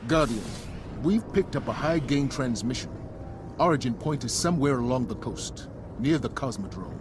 Guardian, we've picked up a high-gain transmission. Origin point is somewhere along the coast, near the Cosmodrome.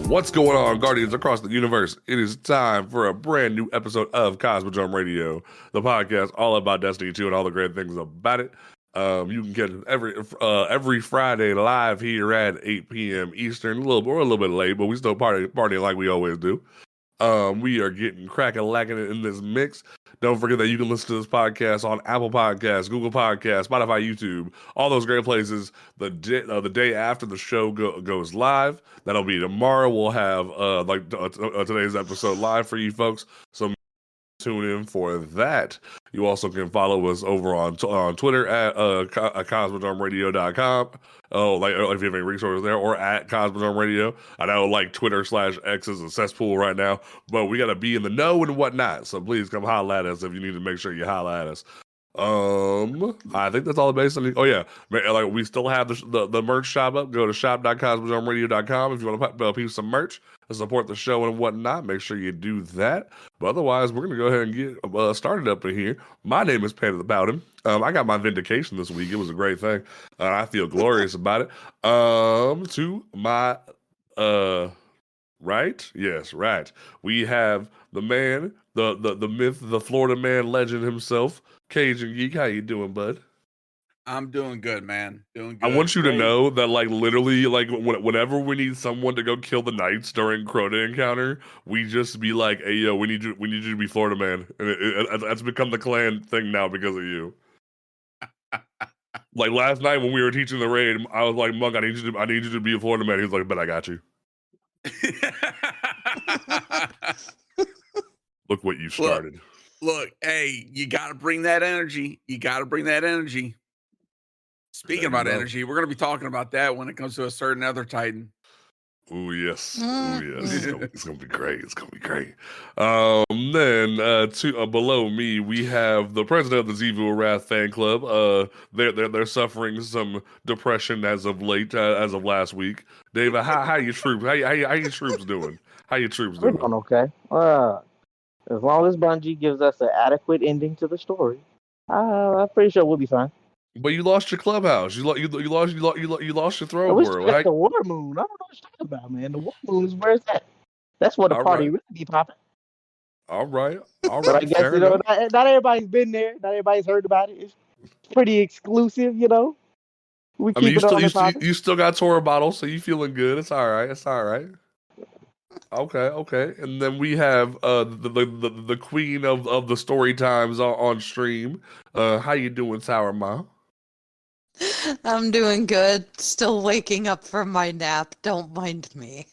What's going on, Guardians across the universe? It is time for a brand new episode of Cosmodrome Radio, the podcast all about Destiny 2 and all the great things about it. You can get it every Friday live here at 8 p.m. Eastern. We're a little bit late, but we still partying like we always do. We are getting cracking in this mix. Don't forget that you can listen to this podcast on Apple Podcasts, Google Podcasts, Spotify, YouTube, all those great places. The day after the show goes live, that'll be tomorrow. We'll have today's episode live for you folks. So tune in for that. You also can follow us over on Twitter at cosmodromeradio.com. If you have any resources there, or at Cosmodrome Radio. I know Twitter/X is a cesspool right now, but we got to be in the know and whatnot. So please come holla at us if you need to make sure you holla at us. I think that's all based on. Oh yeah, we still have the merch shop up. Go to shop.cosmodromeradio.com if you want to piece some merch to support the show and whatnot. Make sure you do that. But otherwise, we're gonna go ahead and get started up in here. My name is Pat the Bowden. I got my vindication this week. It was a great thing. I feel glorious about it. To my right, yes, right. We have the man, the myth, the Florida man legend himself. Cajun Geek, how you doing, bud? I'm doing good, man. Doing good. I want you to know that, literally, whenever we need someone to go kill the Knights during Crota encounter, we just be like, "Hey, yo, we need you to be Florida man," and that's become the clan thing now because of you. Like last night when we were teaching the raid, I was like, "Monk, I need you to be a Florida man." He's like, "Bet I got you." Look what you started. Look, hey, you got to bring that energy. Speaking about energy, we're going to be talking about that when it comes to a certain other Titan. Oh yes. It's gonna be great. Then below me, we have the president of the Zevil Wrath fan club. They're suffering some depression as of late, as of last week. David, how your troops? How your troops doing? How your troops doing? We're doing okay. As long as Bungie gives us an adequate ending to the story, I'm pretty sure we'll be fine. But you lost your clubhouse. You lost your throne world. The War Moon. I don't know what you're talking about, man. The War Moon is where it's at. That's where the party really be popping. All right. But I guess not everybody's been there. Not everybody's heard about it. It's pretty exclusive, We keep it on the topic. You still got Tora bottles, so you feeling good. It's all right. Okay. And then we have the queen of the story times on stream. How you doing, Sour Mom? I'm doing good. Still waking up from my nap. Don't mind me.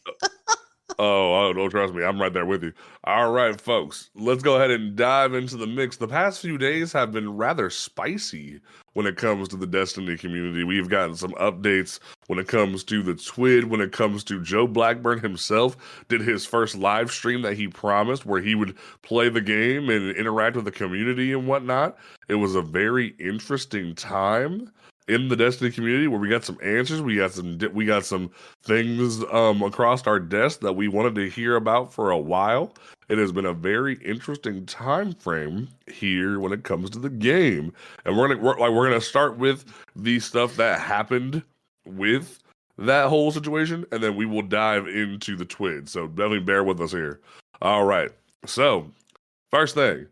Oh, don't trust me. I'm right there with you. All right, folks. Let's go ahead and dive into the mix. The past few days have been rather spicy when it comes to the Destiny community. We've gotten some updates when it comes to the TWID, when it comes to Joe Blackburn himself did his first live stream that he promised where he would play the game and interact with the community and whatnot. It was a very interesting time in the Destiny community where we got some answers, we got some things across our desk that we wanted to hear about for a while. It has been a very interesting time frame here when it comes to the game, and we're gonna start with the stuff that happened with that whole situation, and then we will dive into the TWID. So definitely bear with us here. All right. So first thing,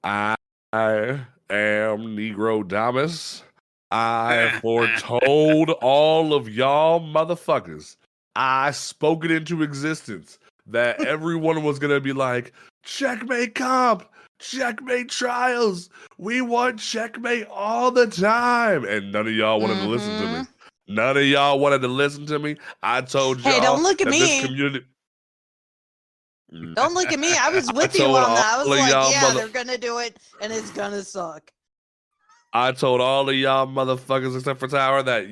I am Negro Damas. I foretold all of y'all motherfuckers. I spoke it into existence that everyone was going to be like, Checkmate comp, Checkmate trials. We want Checkmate all the time. And none of y'all wanted to listen to me. I told y'all. Hey, don't look at me. This community. Don't look at me. I was with you on that. I was like, they're going to do it and it's going to suck. I told all of y'all motherfuckers except for Tower that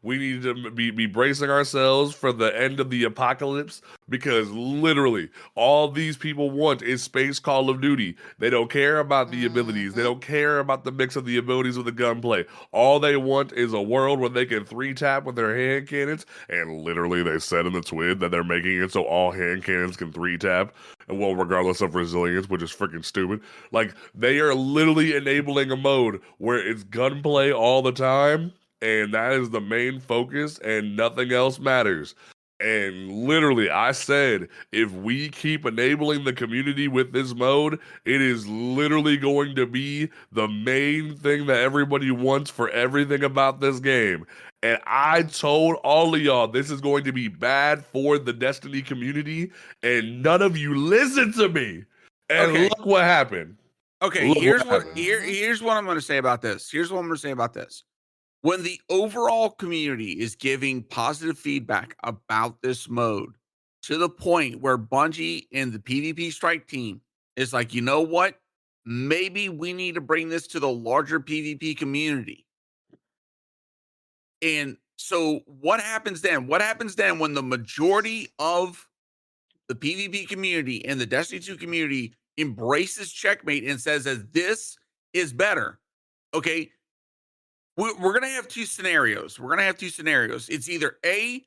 we need to be bracing ourselves for the end of the apocalypse Because literally, all these people want is space Call of Duty. They don't care about the abilities. They don't care about the mix of the abilities with the gunplay. All they want is a world where they can 3-tap with their hand cannons. And literally, they said in the TWID that they're making it so all hand cannons can 3-tap. And well, regardless of resilience, which is freaking stupid. Like, they are literally enabling a mode where it's gunplay all the time. And that is the main focus, and nothing else matters. And literally, I said, if we keep enabling the community with this mode, it is literally going to be the main thing that everybody wants for everything about this game. And I told all of y'all this is going to be bad for the Destiny community, and none of you listened to me. And Okay. look what happened. Okay, Look here's what what happened. here's what I'm going to say about this. Here's what I'm going to say about this. When the overall community is giving positive feedback about this mode to the point where Bungie and the PvP strike team is like, you know what? Maybe we need to bring this to the larger PvP community. And so what happens then? What happens then when the majority of the PvP community and the Destiny 2 community embraces Checkmate and says that this is better? Okay. We're going to have two scenarios. It's either A,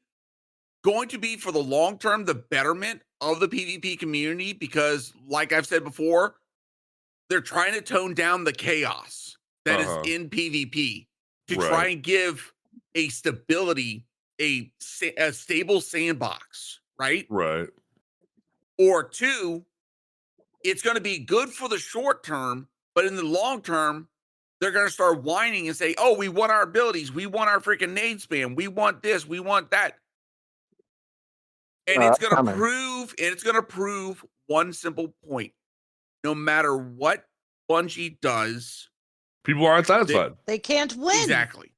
going to be for the long term, the betterment of the PvP community, because like I've said before, they're trying to tone down the chaos that is in PvP to try and give a stability, a stable sandbox, right? Right. Or two, it's going to be good for the short term, but in the long term, they're going to start whining and say, oh, we want our abilities. We want our freaking nade spam. We want this. We want that. And it's going to prove one simple point. No matter what Bungie does, people aren't satisfied. They can't win. Exactly.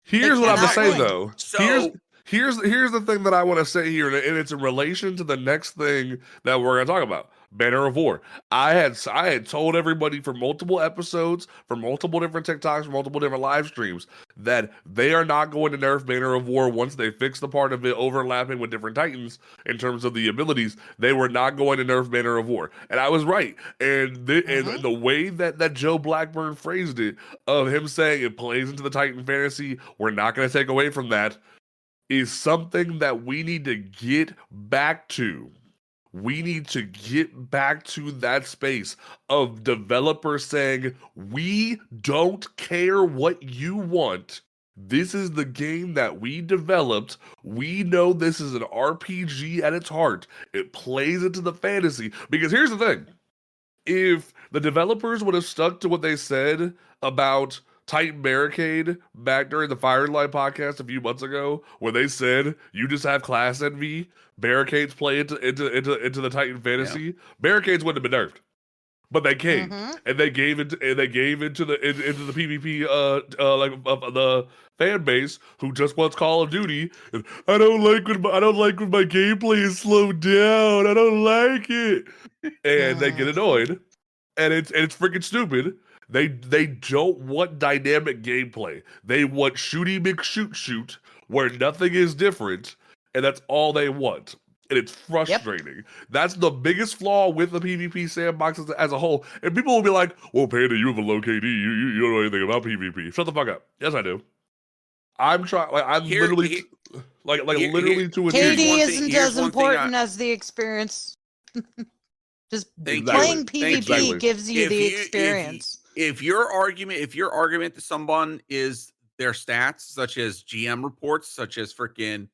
Here's what I'm gonna say win. though. So here's the thing that I want to say here, and it's in relation to the next thing that we're gonna talk about. Banner of War. I had told everybody for multiple episodes, for multiple different TikToks, for multiple different live streams, that they are not going to nerf Banner of War once they fix the part of it overlapping with different Titans in terms of the abilities. They were not going to nerf Banner of War, and I was right. And the way that Joe Blackburn phrased it, of him saying it plays into the Titan fantasy, we're not going to take away from that, is something that we need to get back to. We need to get back to that space of developers saying, we don't care what you want. This is the game that we developed. We know this is an RPG at its heart. It plays into the fantasy. Because here's the thing. If the developers would have stuck to what they said about Titan Barricade back during the Firelight podcast a few months ago, where they said you just have class envy, barricades play into the Titan fantasy, barricades wouldn't have been nerfed. But they came and they gave into the PvP the fan base who just wants Call of Duty. And I don't like when my gameplay is slowed down. I don't like it, and they get annoyed, and it's freaking stupid. They don't want dynamic gameplay. They want shooty McShoot where nothing is different, and that's all they want. And it's frustrating. That's the biggest flaw with the PvP sandbox as a whole. And people will be like, well, Panda, you have a low KD. You don't know anything about PvP. Shut the fuck up. Yes, I do. I'm trying. Like, I'm literally to a KD isn't as important as the experience. Just playing PvP gives you the experience. If your argument to someone is their stats, such as GM reports, such as freaking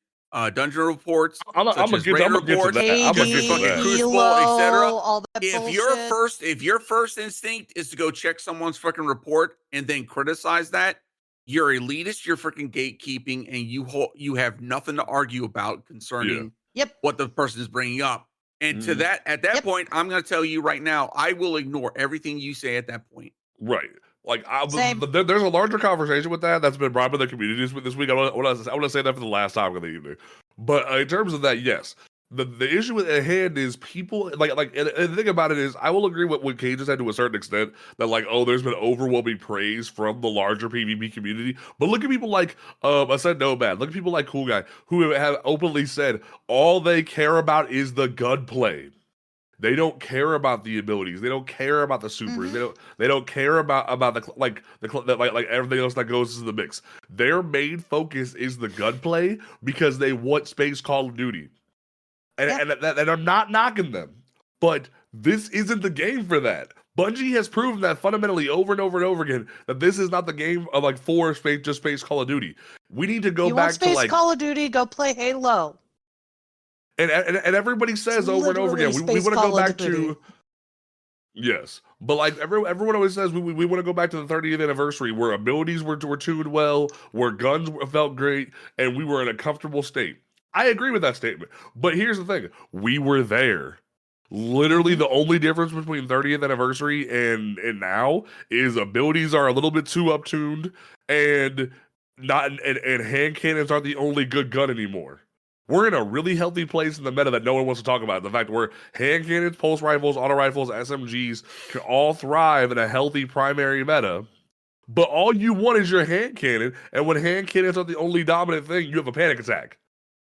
dungeon reports, I'm gonna get to that. Crucible, etc. All that bullshit. If your first instinct is to go check someone's freaking report and then criticize that, you're elitist, you're freaking gatekeeping, and you have nothing to argue about concerning what the person is bringing up. And to that, at that point, I'm going to tell you right now, I will ignore everything you say at that point. Right. Like, there's a larger conversation with that's been brought up in the communities this week. I want to say that for the last topic of the evening. But in terms of that, yes, the issue at hand is people and the thing about it is I will agree with what Cage has said to a certain extent that there's been overwhelming praise from the larger PvP community, but look at people like I said Nomad, look at people like Cool Guy who have openly said all they care about is the gunplay. They don't care about the abilities. They don't care about the supers. They don't care about the everything else that goes into the mix. Their main focus is the gunplay because they want Space Call of Duty. And I'm not knocking them, but this isn't the game for that. Bungie has proven that fundamentally over and over and over again that this is not the game of for Space Call of Duty. We need to go you back want Space to Call of Duty, go play Halo. And everybody says over and over again, we want to go back to yes, but everyone always says we want to go back to the 30th anniversary where abilities were tuned well, where guns felt great, and we were in a comfortable state. I agree with that statement, but here's the thing: we were there. Literally, the only difference between 30th anniversary and now is abilities are a little bit too uptuned, and hand cannons aren't the only good gun anymore. We're in a really healthy place in the meta that no one wants to talk about. The fact where hand cannons, pulse rifles, auto rifles, SMGs can all thrive in a healthy primary meta. But all you want is your hand cannon, and when hand cannons are the only dominant thing, you have a panic attack.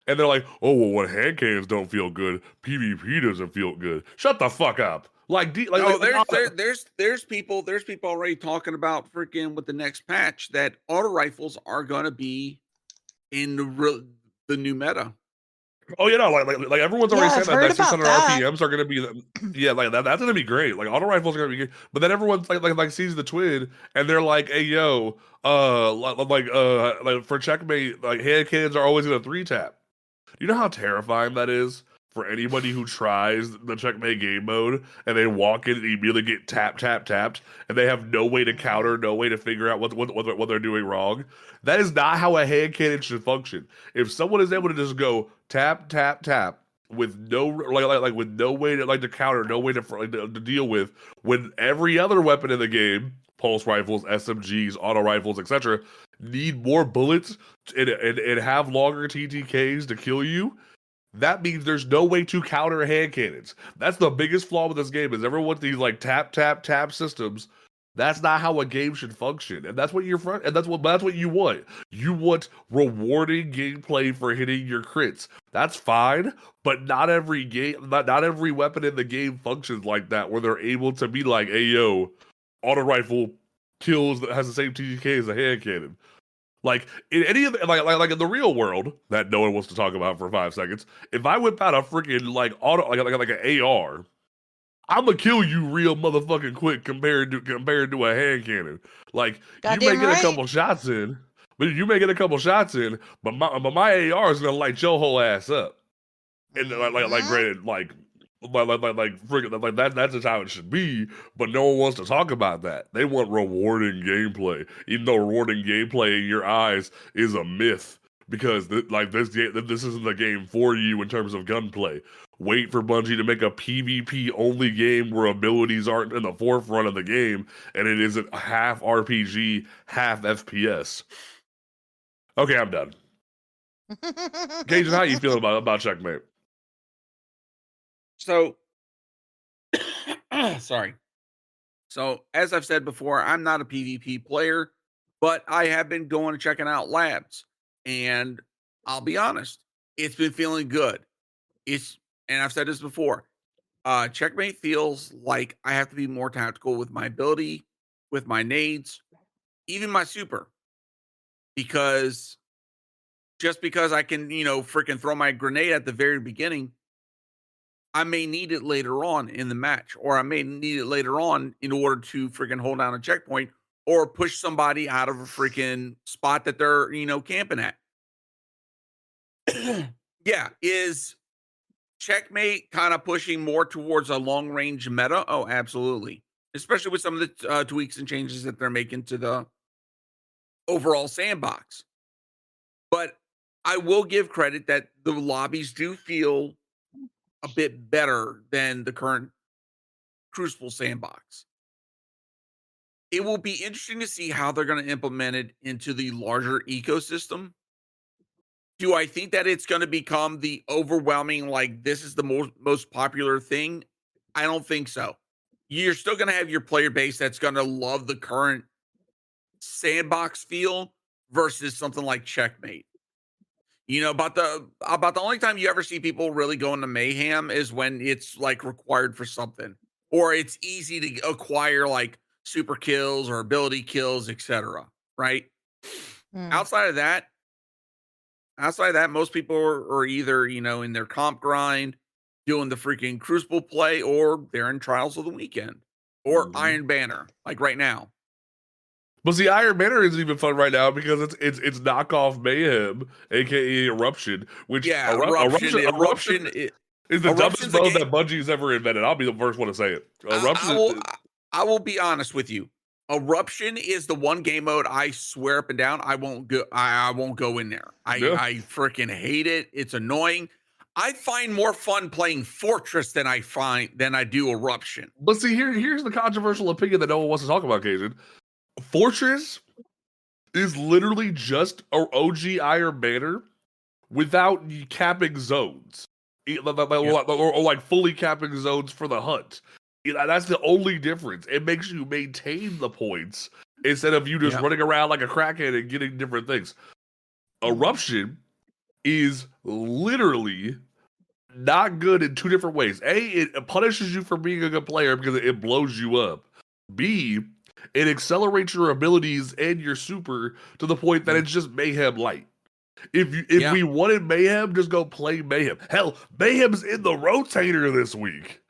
And they're like, oh, well, when hand cannons don't feel good, PvP doesn't feel good. Shut the fuck up. There's people already talking about freaking with the next patch that auto rifles are gonna be in the new meta. Oh yeah, no, like everyone's already saying that 600 RPMs are gonna be that's gonna be great. Like auto rifles are gonna be good, but then everyone's like sees the TWID and they're like, hey yo, for Checkmate, hand cannons are always gonna 3-tap. You know how terrifying that is for anybody who tries the Checkmate game mode and they walk in and immediately get tapped, and they have no way to counter, no way to figure out what they're doing wrong. That is not how a hand cannon should function. If someone is able to just go tap with no with no way to counter, no way to deal with, when every other weapon in the game, pulse rifles, SMGs, auto rifles, etc., need more bullets and have longer TTKs to kill you, that means there's no way to counter hand cannons. That's the biggest flaw with this game is everyone wants these tap systems. That's not how a game should function, and that's what that's what you want. You want rewarding gameplay for hitting your crits. That's fine, but not every weapon in the game functions like that, where they're able to be like, "Hey yo, auto rifle kills that has the same TTK as a hand cannon." Like in any of the, in the real world that no one wants to talk about for 5 seconds, if I whip out a freaking auto an AR, I'm gonna kill you real motherfucking quick compared to a hand cannon. Like Goddamn you may get right. a couple shots in, but my AR is gonna light your whole ass up. And granted, freaking that's just how it should be, but no one wants to talk about that. They want rewarding gameplay, even though rewarding gameplay in your eyes is a myth because this isn't the game for you in terms of gunplay. Wait for Bungie to make a PvP only game where abilities aren't in the forefront of the game and it isn't half RPG, half FPS. Okay, I'm done. Gage, how you feeling about Checkmate? So, sorry. So, as I've said before, I'm not a PvP player, but I have been going and checking out labs. And I'll be honest, it's been feeling good. And I've said this before, Checkmate feels like I have to be more tactical with my ability, with my nades, even my super. Because just because I can, freaking throw my grenade at the very beginning, I may need it later on in the match, or I may need it later on in order to freaking hold down a checkpoint or push somebody out of a freaking spot that they're, camping at. Yeah. Is Checkmate kind of pushing more towards a long range meta? Oh, absolutely. Especially with some of the tweaks and changes that they're making to the overall sandbox. But I will give credit that the lobbies do feel a bit better than the current Crucible sandbox. It will be interesting to see how they're going to implement it into the larger ecosystem. Do I think that it's going to become the overwhelming, like, this is the most popular thing? I don't think so. You're still going to have your player base that's going to love the current sandbox feel versus something like Checkmate. You know, about the only time you ever see people really go into mayhem is when it's like required for something, or it's easy to acquire like super kills or ability kills, etc. Right? Outside of that, most people are either, you know, in their comp grind, doing the freaking Crucible play, or they're in Trials of the Weekend or Iron Banner, like right now. But see, Iron Banner isn't even fun right now because it's knockoff Mayhem, aka Eruption, which Eruption is the dumbest mode that Bungie's ever invented. I'll be the first one to say it. I will be honest with you. Eruption is the one game mode I swear up and down I won't go in there. I freaking hate it. It's annoying. I find more fun playing Fortress than I do Eruption. But see, here's the controversial opinion that no one wants to talk about, Cajun. Fortress is literally just an OG Iron Banner without capping zones, or like fully capping zones for the hunt. That's the only difference. It makes you maintain the points instead of you just running around like a crackhead and getting different things. Eruption is literally not good in two different ways. A, it punishes you for being a good player because it blows you up. B, it accelerates your abilities and your super to the point that it's just Mayhem light. If we wanted Mayhem, just go play Mayhem. Hell, Mayhem's in the rotator this week.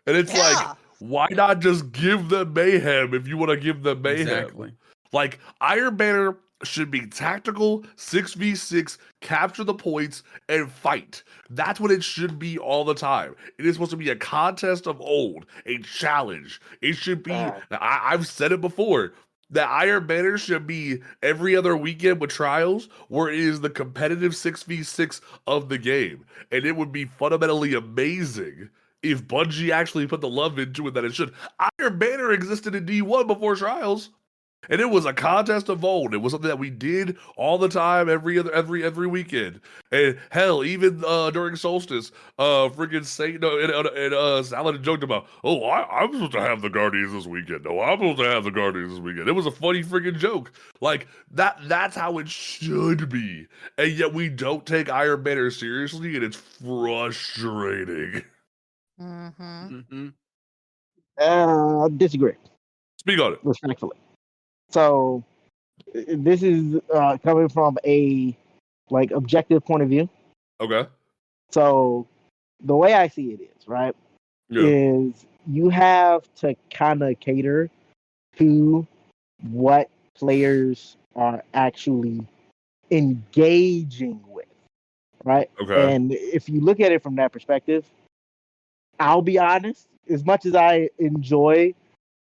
And it's like, why not just give them Mayhem if you want to give them Mayhem? Exactly. Like, Iron Banner should be tactical, 6v6, capture the points, and fight. That's what it should be all the time. It is supposed to be a contest of old, a challenge. It should be, I've said it before, that Iron Banner should be every other weekend with Trials, where it is the competitive 6v6 of the game. And it would be fundamentally amazing if Bungie actually put the love into it that it should. Iron Banner existed in D1 before Trials. And it was a contest of old. It was something that we did all the time, every weekend. And hell, even during Solstice, freaking Satan and Saladin joked about, I'm supposed to have the Guardians this weekend. No, I'm supposed to have the Guardians this weekend. It was a funny freaking joke. Like, that's how it should be. And yet we don't take Iron Banner seriously, and it's frustrating. Disagree. Speak on it. Respectfully. So this is coming from a objective point of view. Okay. So the way I see it is, right, is you have to kind of cater to what players are actually engaging with, right? Okay. And if you look at it from that perspective, I'll be honest, as much as I enjoy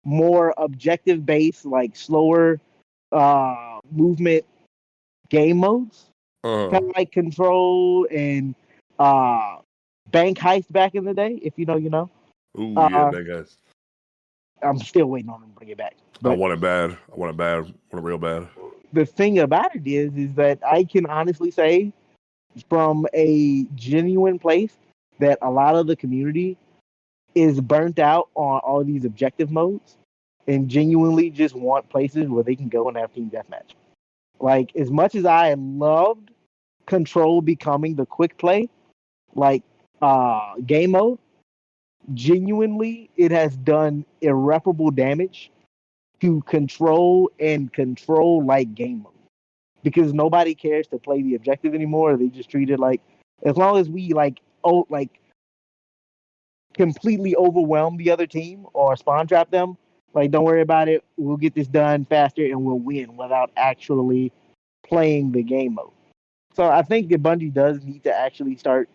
more objective based, like slower movement game modes, kind of like Control and Bank Heist back in the day, if you know, you know. Ooh, Bank Heist. I'm still waiting on them to bring it back. I want it bad. I want it real bad. The thing about it is that I can honestly say from a genuine place that a lot of the community is burnt out on all these objective modes and genuinely just want places where they can go and have team deathmatch. Like, as much as I loved Control becoming the quick play, game mode, genuinely, it has done irreparable damage to Control and Control-like game mode. Because nobody cares to play the objective anymore. They just treat it like, as long as we completely overwhelm the other team or spawn trap them, don't worry about it. We'll get this done faster and we'll win without actually playing the game mode. So I think that Bungie does need to actually start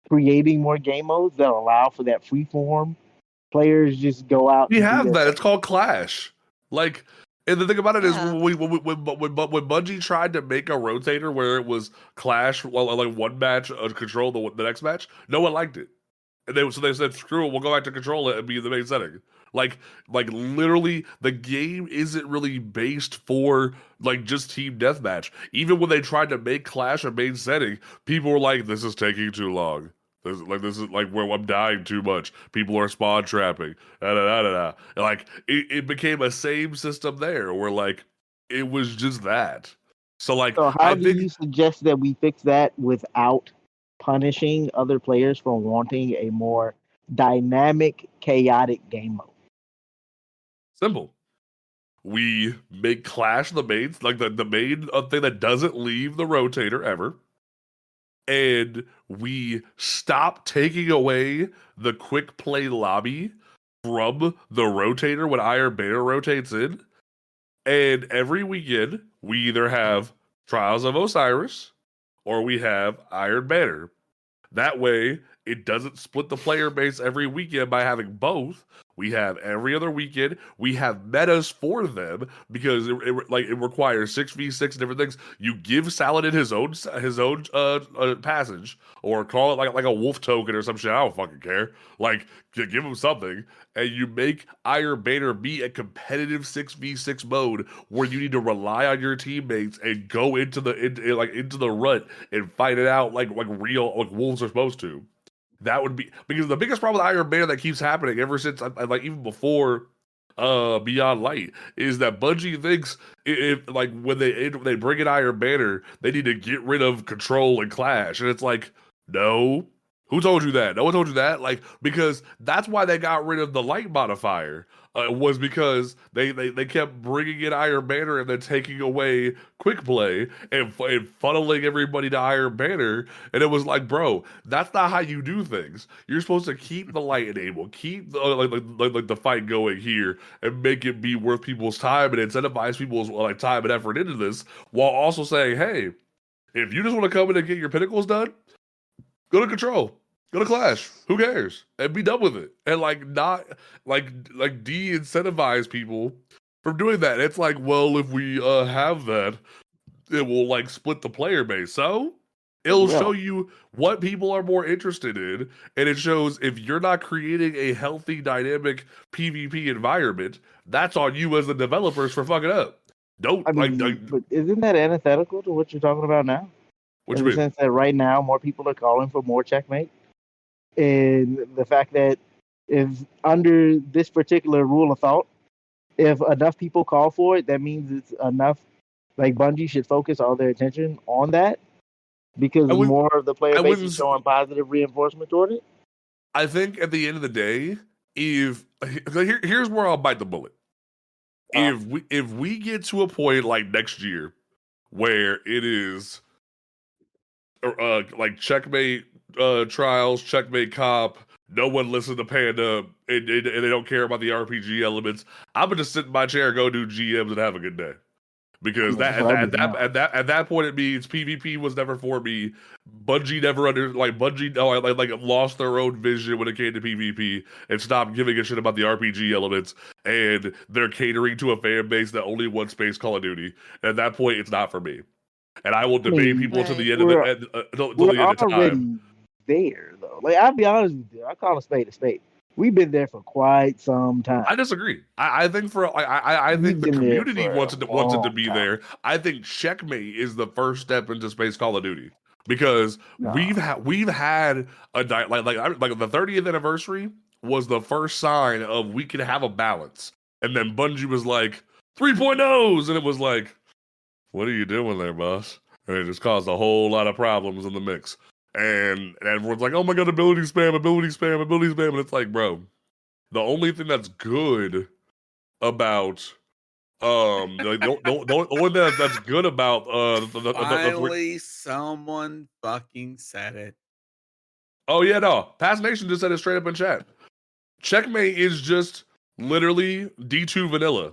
creating more game modes that allow for that free form. Players just go out. We have that. It's called Clash. And the thing about it is, when Bungie tried to make a rotator where it was Clash, one match Control the next match, no one liked it. And they said, screw it, we'll go back to Control it and be in the main setting. Like literally, the game isn't really based for like just team deathmatch. Even when they tried to make Clash a main setting, people were like, "This is taking too long. This is like where I'm dying too much. People are spawn trapping." Da, da, da, da, da. And, like it became a same system there, where like it was just that. So like So how I do think you suggest that we fix that without punishing other players for wanting a more dynamic, chaotic game mode? simple. We make Clash the main, like the main thing that doesn't leave the rotator ever. And we stop taking away the quick play lobby from the rotator when Iron Banner rotates in. And every weekend, we either have Trials of Osiris or we have Iron Banner. That way, it doesn't split the player base every weekend by having both. We have every other weekend. We have metas for them because it requires 6v6 different things. You give Saladin his own passage, or call it like a wolf token or some shit. I don't fucking care. Like, give him something, and you make Iron Banner be a competitive 6v6 mode where you need to rely on your teammates and go into the rut and fight it out like real wolves are supposed to. That would be, because the biggest problem with Iron Banner that keeps happening ever since like even before Beyond Light is that Bungie thinks if like when they bring in Iron Banner, they need to get rid of Control and Clash, and it's like, no. Who told you that? No one told you that. Like, because that's why they got rid of the light modifier. Was because they kept bringing in Iron Banner and then taking away quick play and funneling everybody to Iron Banner. And it was like, bro, that's not how you do things. You're supposed to keep the light enabled, keep the the fight going here, and make it be worth people's time and incentivize people's like time and effort into this, while also saying, hey, if you just want to come in and get your pinnacles done, go to Control. Go to Clash. Who cares? And be done with it. And like not de-incentivize people from doing that. It's like, well, if we have that, it will like split the player base. So it'll show you what people are more interested in, and it shows if you're not creating a healthy, dynamic PvP environment, that's on you as the developers for fucking up. Don't but isn't that antithetical to what you're talking about now? What in you the mean? sense that right now more people are calling for more Checkmate, and the fact that if under this particular rule of thought, if enough people call for it, that means it's enough. Like Bungie should focus all their attention on that because more of the player base is showing positive reinforcement toward it. I think at the end of the day, here's where I'll bite the bullet. If we get to a point like next year where it is like Checkmate trials, Checkmate cop, no one listens to Panda, and they don't care about the RPG elements, I'm gonna just sit in my chair and go do GMs and have a good day. Because at that point it means PvP was never for me. Bungie never lost their own vision when it came to PvP and stopped giving a shit about the RPG elements, and they're catering to a fan base that only wants Space Call of Duty. And at that point, it's not for me. And I will debate people to the end of the end of time. Already there though. Like, I'll be honest with you, I call a spade a spade. We've been there for quite some time. I disagree. I think I think the community wants it to be there. I think Checkmate is the first step into Space Call of Duty, because we've had a like the 30th anniversary was the first sign of we can have a balance, and then Bungie was like 3.0s, and it was like, what are you doing there, boss? And it just caused a whole lot of problems in the mix. And everyone's like, oh my god, ability spam, and it's like, bro, the only thing that's good about the only thing that's good about finally someone fucking said it. Oh yeah, no, Past Nation just said it straight up in chat. Checkmate is just literally D2 vanilla,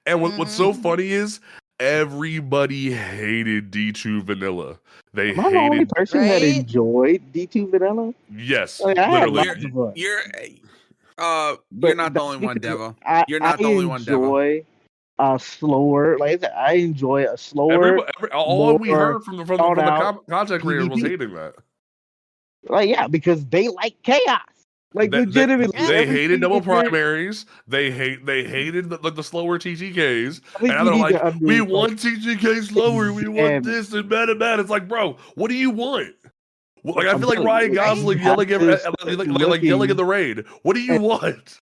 and what's so funny is everybody hated D2 vanilla. They Am I the only person that enjoyed D2 vanilla? Yes, like, literally. You're not the only one, Devo. You're not the only one, Devo. I enjoy a slower, like I enjoy a slower. All we heard from the content creators was hating that. Like, yeah, because they like chaos. Like legitimately, they hated double primaries. They hated the slower TTKs. And now they're like, we want TTK slower. We want this and bad. It's like, bro, what do you want? Like I feel like Ryan Gosling yelling at yelling at the raid. What do you want?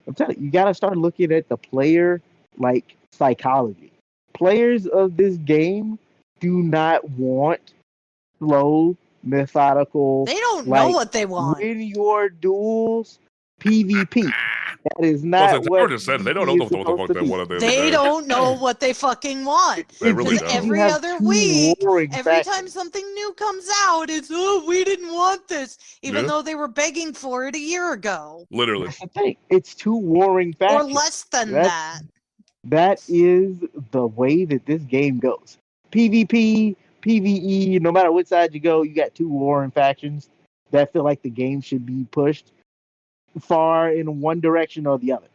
I'm telling you, you gotta start looking at the player like psychology. Players of this game do not want slow, methodical. They don't know what they want. Win your duels, PvP. That is not what just said. They don't know what the fuck they want. They don't know what they fucking want. They really don't. Every other week, every time something new comes out, it's we didn't want this, even though they were begging for it a year ago. Literally, that's the thing. It's two warring factions, or less than that. That is the way that this game goes. PvP, PvE, no matter which side you go, you got two warring factions that feel like the game should be pushed far in one direction or the other.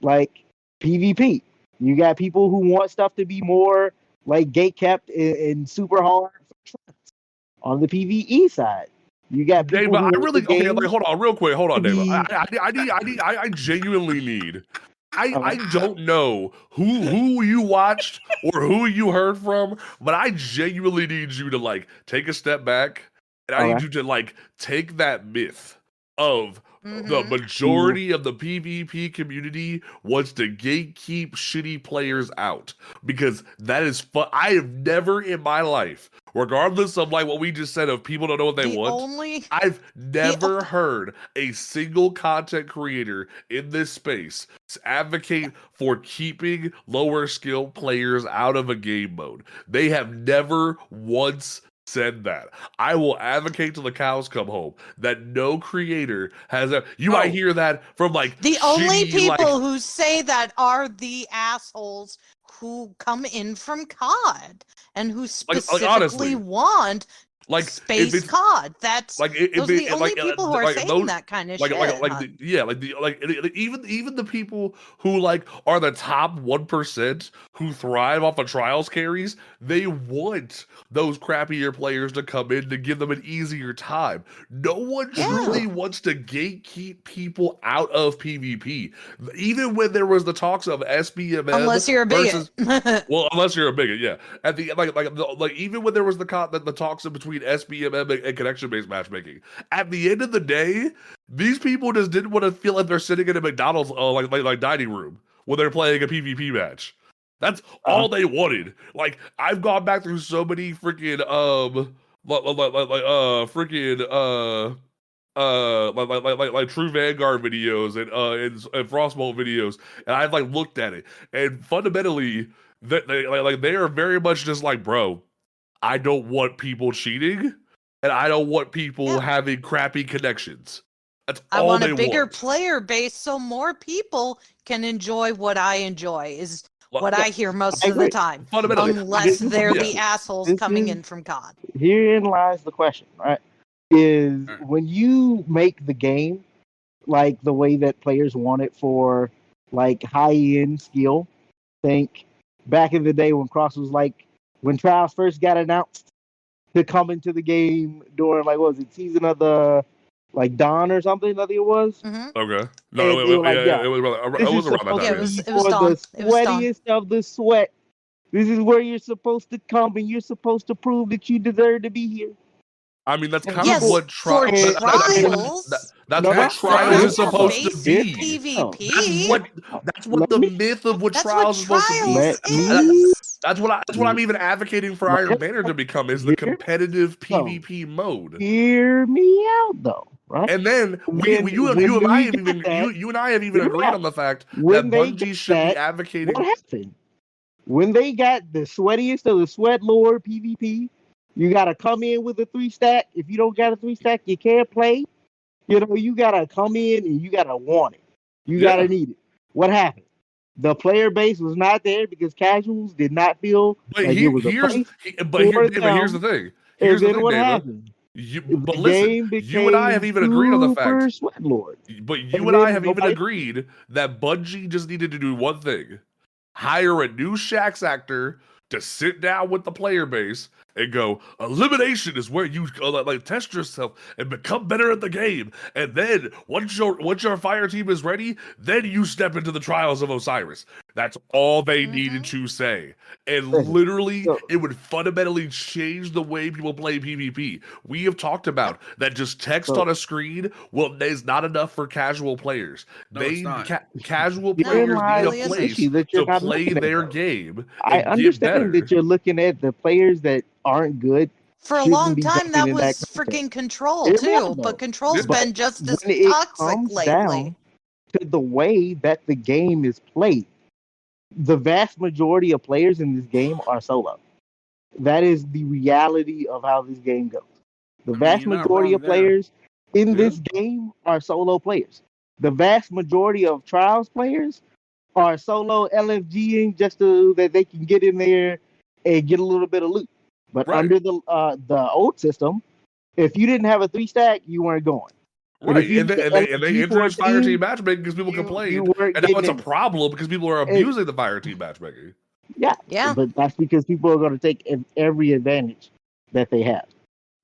Like PvP, you got people who want stuff to be more like gate kept and super hard. On the PvE side, you got people. Dave, I really hold on real quick. Hold on, Dave. I genuinely need. I don't know who you watched or who you heard from, but I genuinely need you to like take a step back, and I need you to like take that myth of the majority of the PvP community wants to gatekeep shitty players out, because that is I have never in my life, regardless of like what we just said of people don't know what they want, I've never heard a single content creator in this space advocate for keeping lower skill players out of a game mode. They have never once said that. I will advocate till the cows come home that no creator has might hear that from like the only people who say that are the assholes who come in from COD and who specifically want space COD. That's those are the only people who are saying that kind of shit. Even the people who like are the top 1% who thrive off of trials carries, they want those crappier players to come in to give them an easier time. No one truly wants to gatekeep people out of PvP. Even when there was the talks of SBMM, unless you're a bigot. Unless you're a bigot, yeah. At the like even when there was the talks in between SBMM and connection-based matchmaking, at the end of the day, these people just didn't want to feel like they're sitting in a McDonald's like dining room when they're playing a PvP match. That's all they wanted. Like I've gone back through so many freaking True Vanguard videos and Frostbolt videos, and I've like looked at it, and fundamentally they are very much just like, bro, I don't want people cheating, and I don't want people having crappy connections. That's all I want a bigger player base so more people can enjoy what I enjoy. Is what I hear most of the time, unless they're the assholes coming in from COD. Herein lies the question, right? Is when you make the game like the way that players want it for like high-end skill. Think back in the day when Cross was like, when Trials first got announced to come into the game during like, what was it, season of the like Dawn or something? I think it was. Okay. No, it was around that time. It was Dawn. The sweatiest of the sweat. This is where you're supposed to come, and you're supposed to prove that you deserve to be here. I mean, that's kind of what Trials. That's what Trials is supposed to be. PvP. That's what the myth of what Trials is supposed to be. That's what I'm even advocating for Iron Banner to become, is the competitive PvP mode. Hear me out, though. Right? And then you and I have even agreed on the fact that Bungie should be advocating. What happened when they got the sweatiest of the sweat lord PvP? You gotta come in with a 3-stack. If you don't got a 3-stack, you can't play. You know, you gotta come in and you gotta want it. You gotta need it. What happened? The player base was not there because casuals did not feel like it was a place. But here's the thing. Here's the thing, what David. happened? But listen, you and I have even agreed on the fact. Sweat Lord. But you and I have even agreed that Bungie just needed to do one thing: hire a new Shaxx actor to sit down with the player base and go, elimination is where you test yourself and become better at the game. And then once your fire team is ready, then you step into the trials of Osiris. That's all they needed to say. And literally, it would fundamentally change the way people play PvP. We have talked about that just text on a screen is not enough for casual players. No, it's not. Casual Herein players lies need a the place issue that you're to not play looking at, their though. game I and get understand better. that you're looking at the players that aren't good. For a shouldn't long be time, jumping that in was content. freaking Control, Hear me too. out, though. But Control's But been just as when it toxic comes lately. down to the way that the game is played, the vast majority of players in this game are solo. That is the reality of how this game goes. The vast you're not majority wrong of there. players in this game are solo players. The vast majority of Trials players are solo LFGing just so that they can get in there and get a little bit of loot. But Right. under the old system, if you didn't have a 3-stack, you weren't going. Right, and they LFG introduced fire 14, team matchmaking because people you complained, weren't and now it's a getting in. problem because people are abusing the fire team matchmaking. Yeah. But that's because people are going to take every advantage that they have.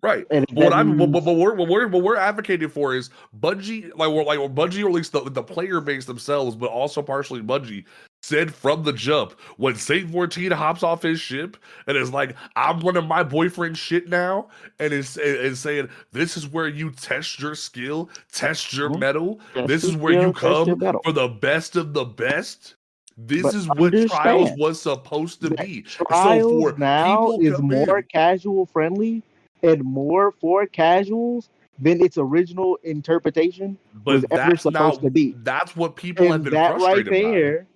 Right. And But that means- what we're advocating for is Bungie, Bungie, or at least the player base themselves, but also partially Bungie, said from the jump when Saint 14 hops off his ship and is like, I'm running my boyfriend's shit now, and is saying, this is where you test your skill, test your metal. Test This your is where skill, you test your come metal. for the best of the best. This But is what Trials understand was supposed to that be. Trials So for now people is come more in, casual friendly and more for casuals than its original interpretation was but ever that's supposed not. to be. That's what people have And been that right frustrated by. there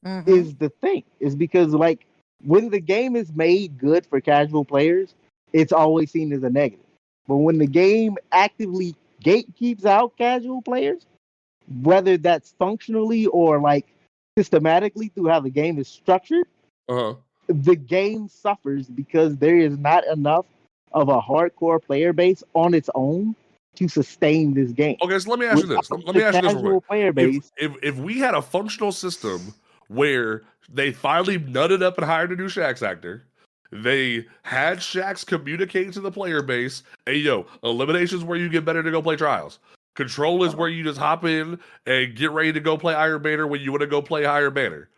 Mhm. is the thing. Is because like when the game is made good for casual players, it's always seen as a negative. But when the game actively gatekeeps out casual players, whether that's functionally or like systematically through how the game is structured, Uh-huh. the game suffers because there is not enough of a hardcore player base on its own to sustain this game. Okay, so let me ask you this. Without Let me the ask you this real casual quick. player base, If we had a functional system where they finally nutted up and hired a new Shaxx actor, they had Shaxx communicate to the player base, hey yo, elimination's where you get better to go play Trials. Control is where you just hop in and get ready to go play Iron Banner when you want to go play Iron Banner.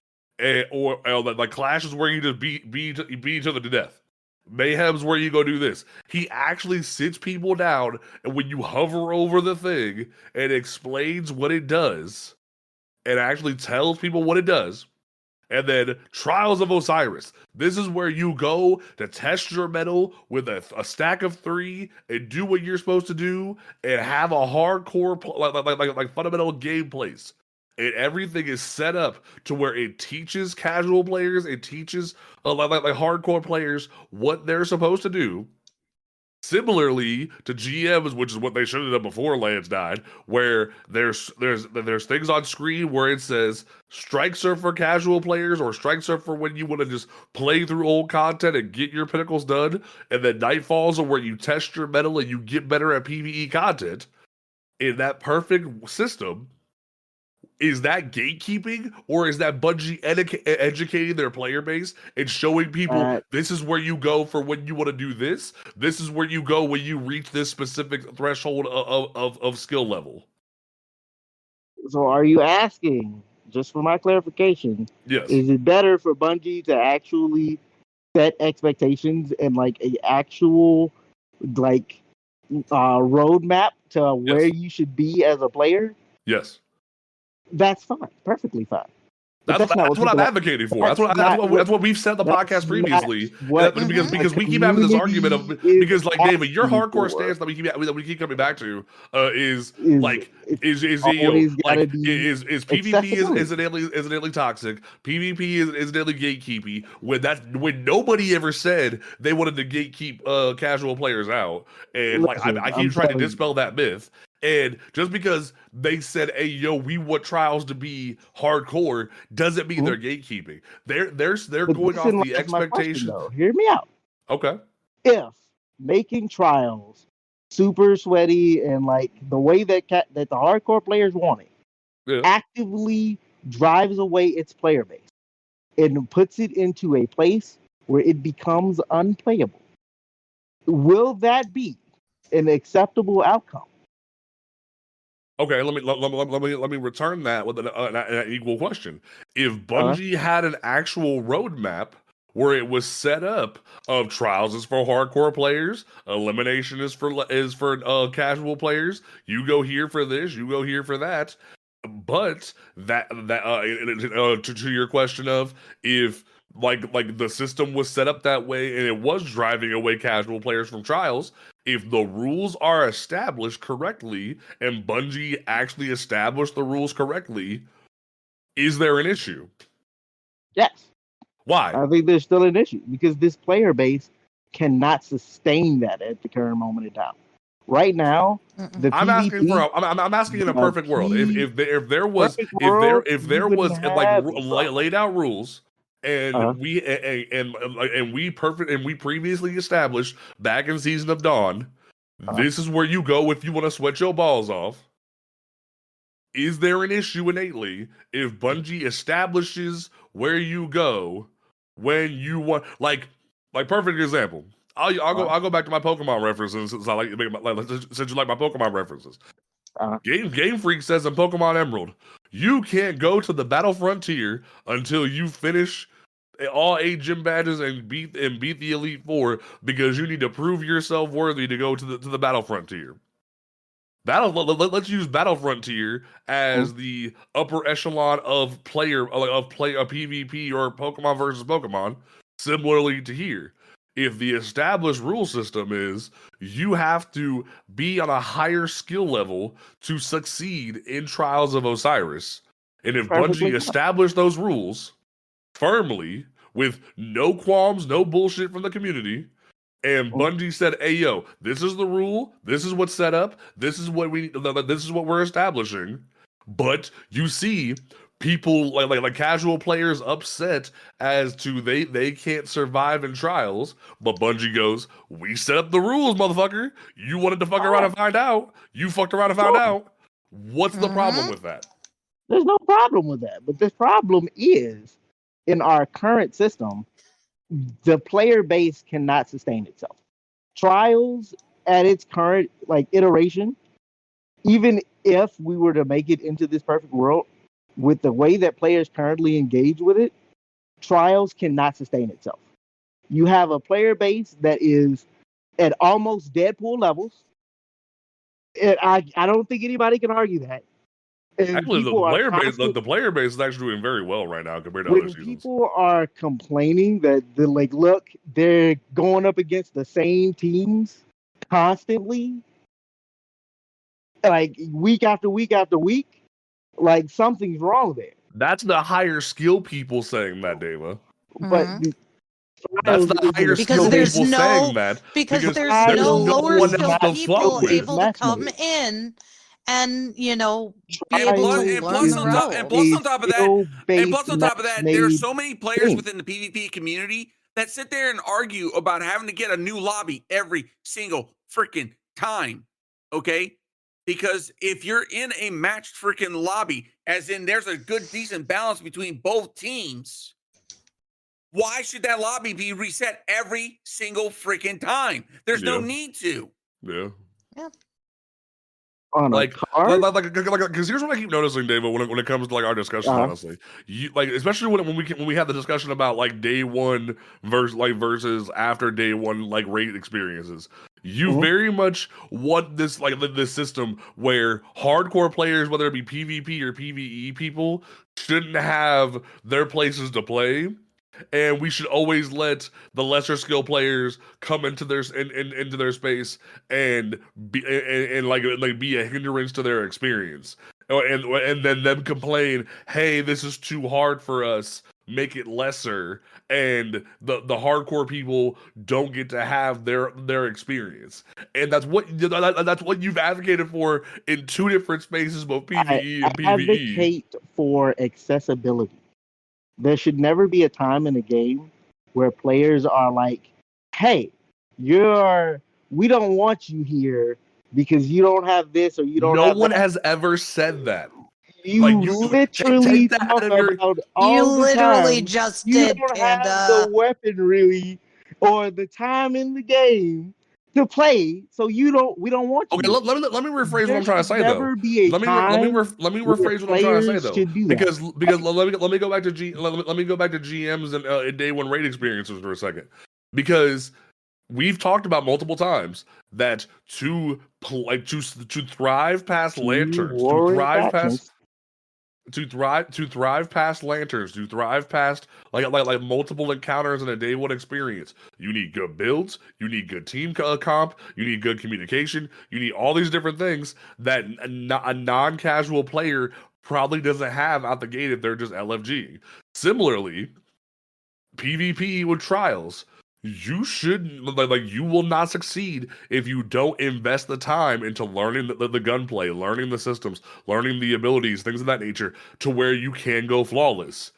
Or like Clash is where you just beat each other to death. Mayhem's where you go do this. He actually sits people down, and when you hover over the thing and explains what it does, and actually tells people what it does, and then Trials of Osiris. This is where you go to test your metal with a stack of 3 and do what you're supposed to do and have a hardcore like fundamental gameplays. And everything is set up to where it teaches casual players, it teaches like hardcore players what they're supposed to do. Similarly to GMs, which is what they should have done before Lance died, where there's things on screen where it says strikes are for casual players or strikes are for when you want to just play through old content and get your pinnacles done, and then Nightfalls are where you test your metal and you get better at PvE content. In that perfect system, is that gatekeeping, or is that Bungie educating their player base and showing people this is where you go for when you want to do this? This is where you go when you reach this specific threshold of skill level. so are you asking, just for my clarification, Yes. is it better for Bungie to actually set expectations and like a actual like roadmap to where you should be as a player? Yes. That's fine, perfectly fine. But That's what I'm people- advocating for. That's what we've said in the podcast previously. Because we keep having this argument of like David, your hardcore stance that we keep coming back to is PvP is innately toxic. PvP is innately gatekeepy. When nobody ever said they wanted to gatekeep casual players out, and Listen, I keep trying to dispel that myth. And just because they said, "Hey, yo, we want Trials to be hardcore," doesn't mean they're gatekeeping. They're going off the expectation. Hear me out. Okay. If making Trials super sweaty and like the way that the hardcore players want it, actively drives away its player base and puts it into a place where it becomes unplayable. Will that be an acceptable outcome? Okay, let me return that with an equal question. If Bungie had an actual roadmap where it was set up of trials is for hardcore players, elimination is for casual players. You go here for this, you go here for that. But to your question of if like the system was set up that way and it was driving away casual players from trials, if the rules are established correctly and Bungie actually established the rules correctly, is there an issue? Yes. Why? I think there's still an issue because this player base cannot sustain that at the current moment in time. Right now, the I'm PvP, asking for I'm asking in a perfect world. If there was laid out rules and we previously established back in Season of Dawn, this is where you go if you want to sweat your balls off. Is there an issue innately if Bungie establishes where you go when you want like perfect example? I'll go back to my Pokemon references since since you like my Pokemon references. Game Freak says in Pokemon Emerald, you can't go to the Battle Frontier until you finish all 8 gym badges and beat the Elite Four because you need to prove yourself worthy to go to the Battle Frontier. Let's use Battle Frontier as the upper echelon of PvP or Pokemon versus Pokemon, similarly to here. If the established rule system is you have to be on a higher skill level to succeed in Trials of Osiris, and if Bungie established those rules firmly with no qualms, no bullshit from the community, and Bungie said, "Hey, yo, this is the rule. This is what's set up. This is what we're establishing." But you see people like casual players upset as to they can't survive in trials, but Bungie goes, "We set up the rules, motherfucker. You wanted to fuck around and find out. You fucked around and found out." What's the problem with that? There's no problem with that. But the problem is in our current system, the player base cannot sustain itself. Trials at its current iteration, even if we were to make it into this perfect world, with the way that players currently engage with it, Trials cannot sustain itself. You have a player base that is at almost Deadpool levels. And I don't think anybody can argue that. And actually, the player base is actually doing very well right now compared to other seasons. People are complaining that look, they're going up against the same teams constantly, week after week after week. Something's wrong there. That's the higher skill people saying that, Deva. But that's the higher skill people saying that because there's no lower skill people able to come in and be able to learn the role. And plus on top of that, there are so many players within the PvP community that sit there and argue about having to get a new lobby every single freaking time. Okay? Because if you're in a matched freaking lobby, as in there's a good, decent balance between both teams, why should that lobby be reset every single freaking time? There's no need to. Yeah. Because here's what I keep noticing, David, when it comes to our discussion, honestly, especially when we had the discussion about day one versus after day one raid experiences. You very much want this this system where hardcore players, whether it be PvP or PvE people, shouldn't have their places to play. And we should always let the lesser skill players come into their into their space and be be a hindrance to their experience, and then them complain, "Hey, this is too hard for us. Make it lesser." And the hardcore people don't get to have their experience, and that's what you've advocated for in 2 different spaces, both PvE and PvE. I advocate for accessibility. There should never be a time in a game where players are like, "Hey, we don't want you here because you don't have this or you don't." No one has ever said that. You literally take that talk in your. about You all the literally time. just You did, don't have the Panda. weaponry or the time in the game to play, so we don't want you Okay, to. let me rephrase what There I'm trying to should say though. never be a Let me time where rephrase what I'm trying to say players though. should do that. Because let me go back to let me go back to GMs and day one raid experiences for a second. Because we've talked about multiple times that to thrive past lanterns, Warring factions. to thrive past lanterns, to thrive past like multiple encounters in a day one experience, you need good builds, you need good team comp, you need good communication, you need all these different things that a non-casual player probably doesn't have out the gate if they're just LFG. Similarly, PvP with trials, you should like you will not succeed if you don't invest the time into learning the gunplay, learning the systems, learning the abilities, things of that nature, to where you can go flawless.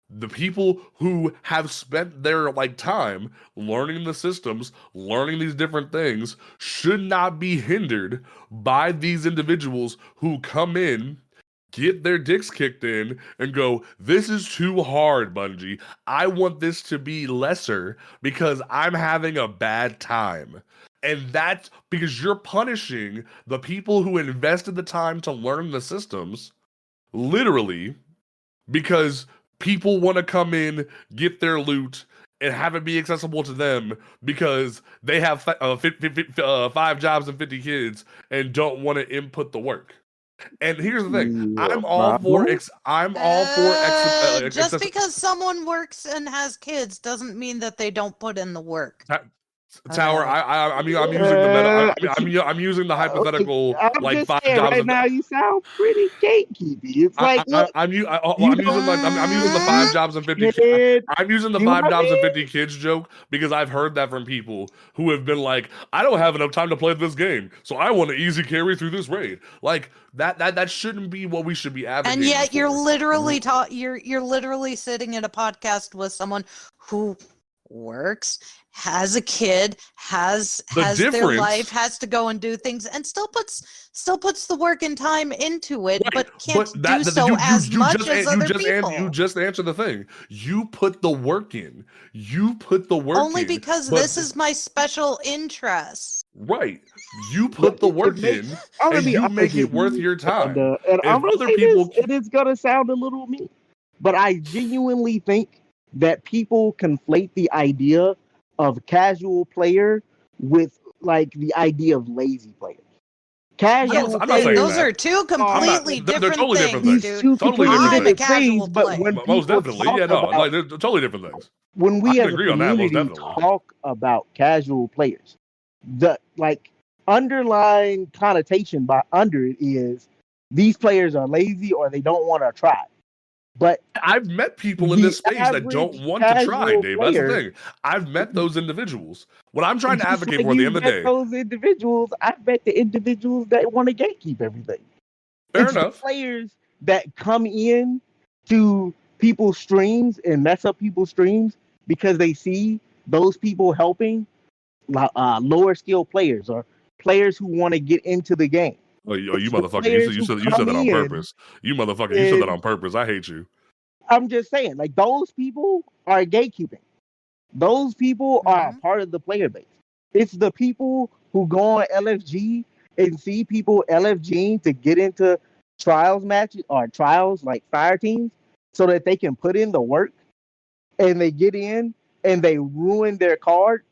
The people who have spent their time learning the systems, learning these different things, should not be hindered by these individuals who come in, get their dicks kicked in, and go, this is too hard, Bungie. I want this to be lesser because I'm having a bad time. And that's because you're punishing the people who invested the time to learn the systems, literally, because people want to come in, get their loot, and have it be accessible to them because they have 5 jobs and 50 kids and don't want to input the work. And here's the thing: I'm all for just because someone works and has kids doesn't mean that they don't put in the work. Tower. I'm using the meta. I'm using the hypothetical I'm like just 5 saying, jobs. right now you sound pretty gatekeepy. It's like, look, I'm using the 5 jobs and 50. I'm using the 5 jobs and 50 kids joke because I've heard that from people who have been like, I don't have enough time to play this game, so I want to easy carry through this raid. Like that shouldn't be what we should be advocating. And yet you're for. literally you're literally sitting in a podcast with someone who works, has a kid, has their life, has to go and do things, and still puts the work and time into it, right. but can't do so as much as other people. You just answered the thing. You put the work in. You put the work only in. Because this is my special interest. Right. You put the work in, and you make it worth your time. And I'm going to say this, and it's going to sound a little mean, but I genuinely think that people conflate the idea of casual player with like the idea of lazy player. Casual players, those are two completely different things, dude. I'm a casual player. Most definitely, yeah, no, like they're totally different things. When we as a community talk about casual players, the like underlying connotation under it is these players are lazy or they don't want to try. But I've met people in this space that don't want to try, Dave. That's the thing. I've met those individuals. What I'm trying to advocate for at the end of the day. Those individuals, I've met the individuals that want to gatekeep everything. Fair enough. The players that come in to people's streams and mess up people's streams because they see those people helping lower skill players or players who want to get into the game. Oh, you motherfucker! You said that on purpose. You motherfucker! You said that on purpose. I hate you. I'm just saying, like those people are gatekeeping. Those people are part of the player base. It's the people who go on LFG and see people LFGing to get into trials matches or trials like fire teams, so that they can put in the work, and they get in and they ruin their card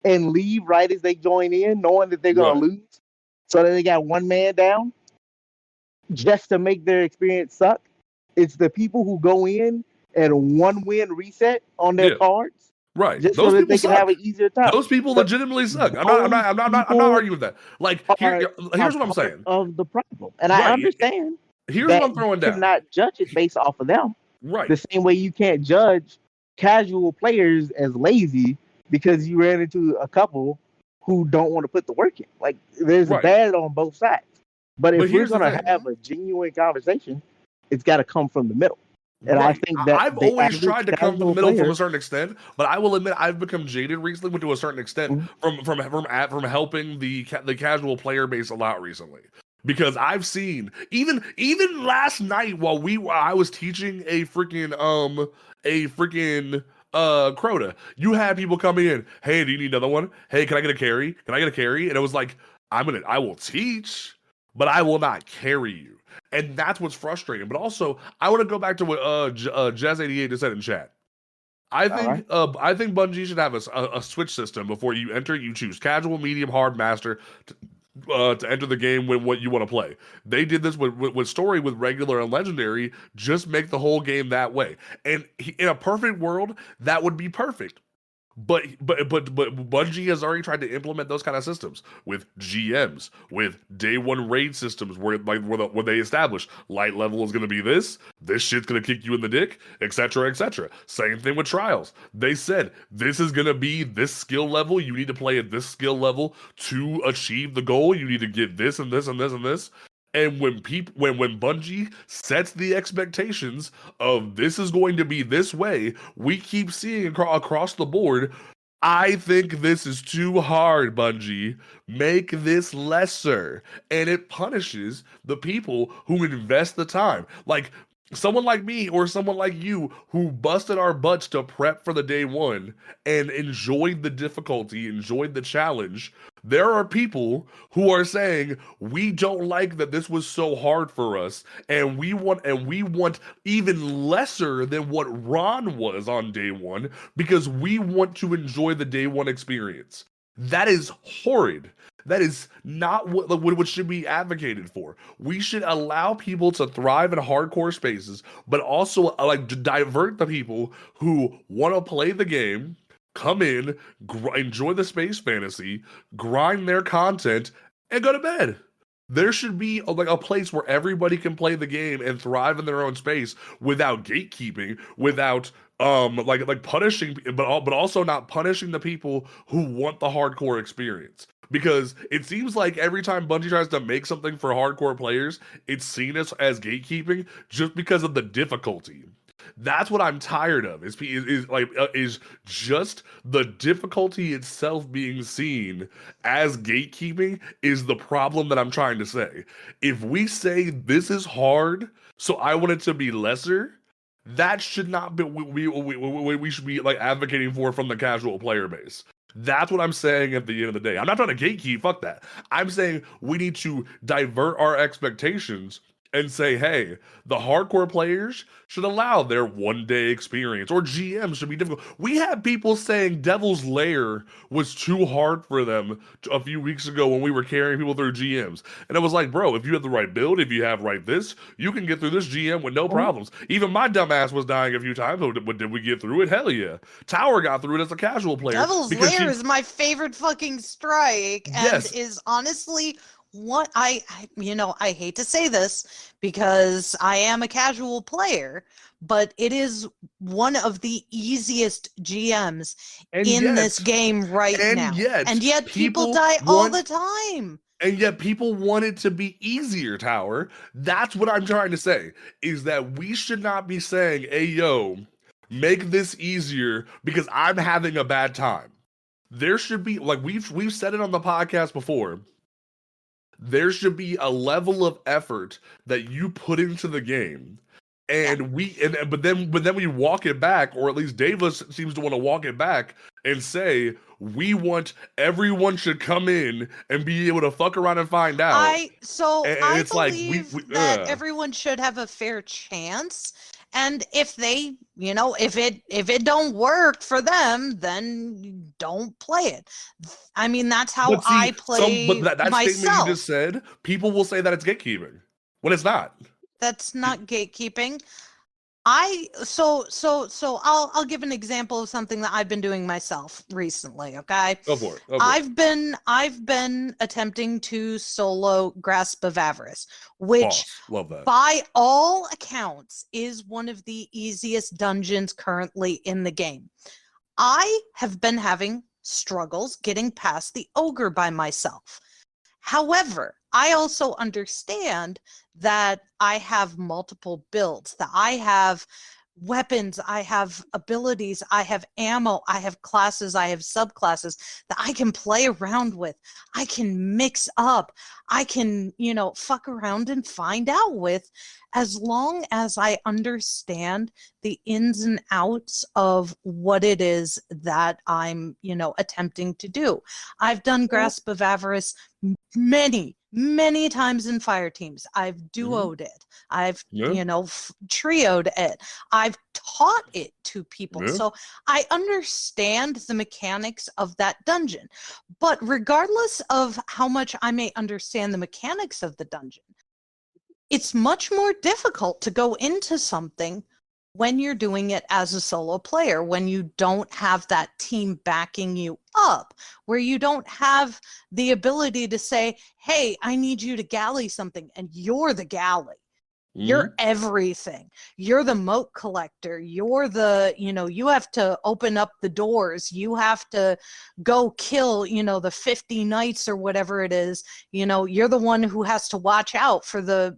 and leave right as they join in, knowing that they're gonna lose. So that they got one man down just to make their experience suck. It's the people who go in and one win reset on their cards. Right. Just those so that they can have an easier time. Those people legitimately suck. I'm not arguing with that. Like here's what I'm saying. Of the problem. And I understand. Here's what I'm throwing down. You cannot judge it based off of them. Right. The same way you can't judge casual players as lazy because you ran into a couple who don't want to put the work in. Like there's bad on both sides. But if we're gonna have a genuine conversation, it's got to come from the middle. And I think that I've always tried to come from the middle from a certain extent, but I will admit I've become jaded recently, to a certain extent, from helping the casual player base a lot recently. Because I've seen even last night while I was teaching a freaking Crota, you had people coming in, hey, do you need another one? Hey, can I get a carry? Can I get a carry? And it was like, I will teach, but I will not carry you. And that's what's frustrating. But also, I want to go back to what Jazz88 just said in chat. I think Bungie should have a switch system before you enter. You choose casual, medium, hard, master to enter the game when what you want to play. They did this with story, with regular and legendary. Just make the whole game that way. And in a perfect world, that would be perfect. But Bungie has already tried to implement those kind of systems with GMs, with day one raid systems where they establish light level is going to be this shit's going to kick you in the dick, etc., etc. Same thing with trials. They said this is going to be this skill level. You need to play at this skill level to achieve the goal. You need to get this and this and this and this. And when Bungie sets the expectations of this is going to be this way, we keep seeing across the board, I think this is too hard, Bungie. Make this lesser. And it punishes the people who invest the time. Like someone like me or someone like you who busted our butts to prep for the day one and enjoyed the difficulty, enjoyed the challenge. There are people who are saying we don't like that this was so hard for us, and we want even lesser than what Ron was on day one because we want to enjoy the day one experience. That is horrid. That is not what should be advocated for. We should allow people to thrive in hardcore spaces, but also divert the people who want to play the game, come in, enjoy the space fantasy, grind their content, and go to bed. There should be a place where everybody can play the game and thrive in their own space without gatekeeping, without punishing, but also not punishing the people who want the hardcore experience. Because it seems like every time Bungie tries to make something for hardcore players, it's seen as gatekeeping just because of the difficulty. That's what I'm tired of. Is just the difficulty itself being seen as gatekeeping is the problem that I'm trying to say. If we say this is hard, so I want it to be lesser, that should not be we should be advocating for from the casual player base. That's what I'm saying at the end of the day. I'm not trying to gatekeep, fuck that. I'm saying we need to divert our expectations and say, hey, the hardcore players should allow their one-day experience, or GMs should be difficult. We had people saying Devil's Lair was too hard for them a few weeks ago when we were carrying people through GMs. And it was like, bro, if you have the right build, if you have right this, you can get through this GM with no problems. Even my dumbass was dying a few times, but did we get through it? Hell yeah. Tower got through it as a casual player. Devil's Lair is my favorite fucking strike, and is honestly what I hate to say this because I am a casual player, but it is one of the easiest GMs in this game right now. And yet people die all the time. And yet people want it to be easier, Tower. That's what I'm trying to say, is that we should not be saying, hey, yo, make this easier because I'm having a bad time. There should be, we've said it on the podcast before, there should be a level of effort that you put into the game, but then we walk it back, or at least Davis seems to want to walk it back and say we want everyone should come in and be able to fuck around and find out. I believe that everyone should have a fair chance. And if they, if it don't work for them, then don't play it. I mean, that's how I play that myself. Statement you just said, people will say that it's gatekeeping when it's not. That's not gatekeeping. So I'll give an example of something that I've been doing myself recently. Okay. Go for it. I've been attempting to solo Grasp of Avarice, which love that. By all accounts is one of the easiest dungeons currently in the game. I have been having struggles getting past the ogre by myself. However, I also understand that I have multiple builds, that I have weapons, I have abilities, I have ammo, I have classes, I have subclasses that I can play around with. I can mix up. I can, fuck around and find out with, as long as I understand the ins and outs of what it is that I'm, attempting to do. I've done Grasp of Avarice many times in fire teams. I've duoed it. I've, trioed it. I've taught it to people. Yeah. So I understand the mechanics of that dungeon. But regardless of how much I may understand the mechanics of the dungeon, it's much more difficult to go into something when you're doing it as a solo player, when you don't have that team backing you up, where you don't have the ability to say, hey, I need you to galley something, and you're the galley. You're everything. You're the moat collector. You're the, you have to open up the doors. You have to go kill, the 50 knights or whatever it is. You're the one who has to watch out for the,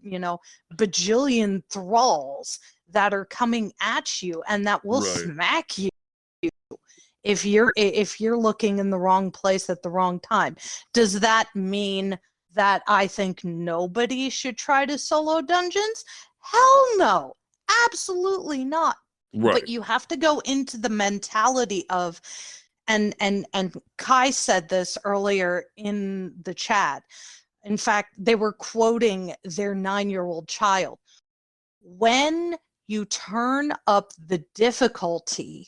bajillion thralls that are coming at you and that will smack you if you're looking in the wrong place at the wrong time. Does that mean that I think nobody should try to solo dungeons? Hell no, absolutely not. Right. But you have to go into the mentality of, and Kai said this earlier in the chat. In fact, they were quoting their 9-year-old child. When you turn up the difficulty,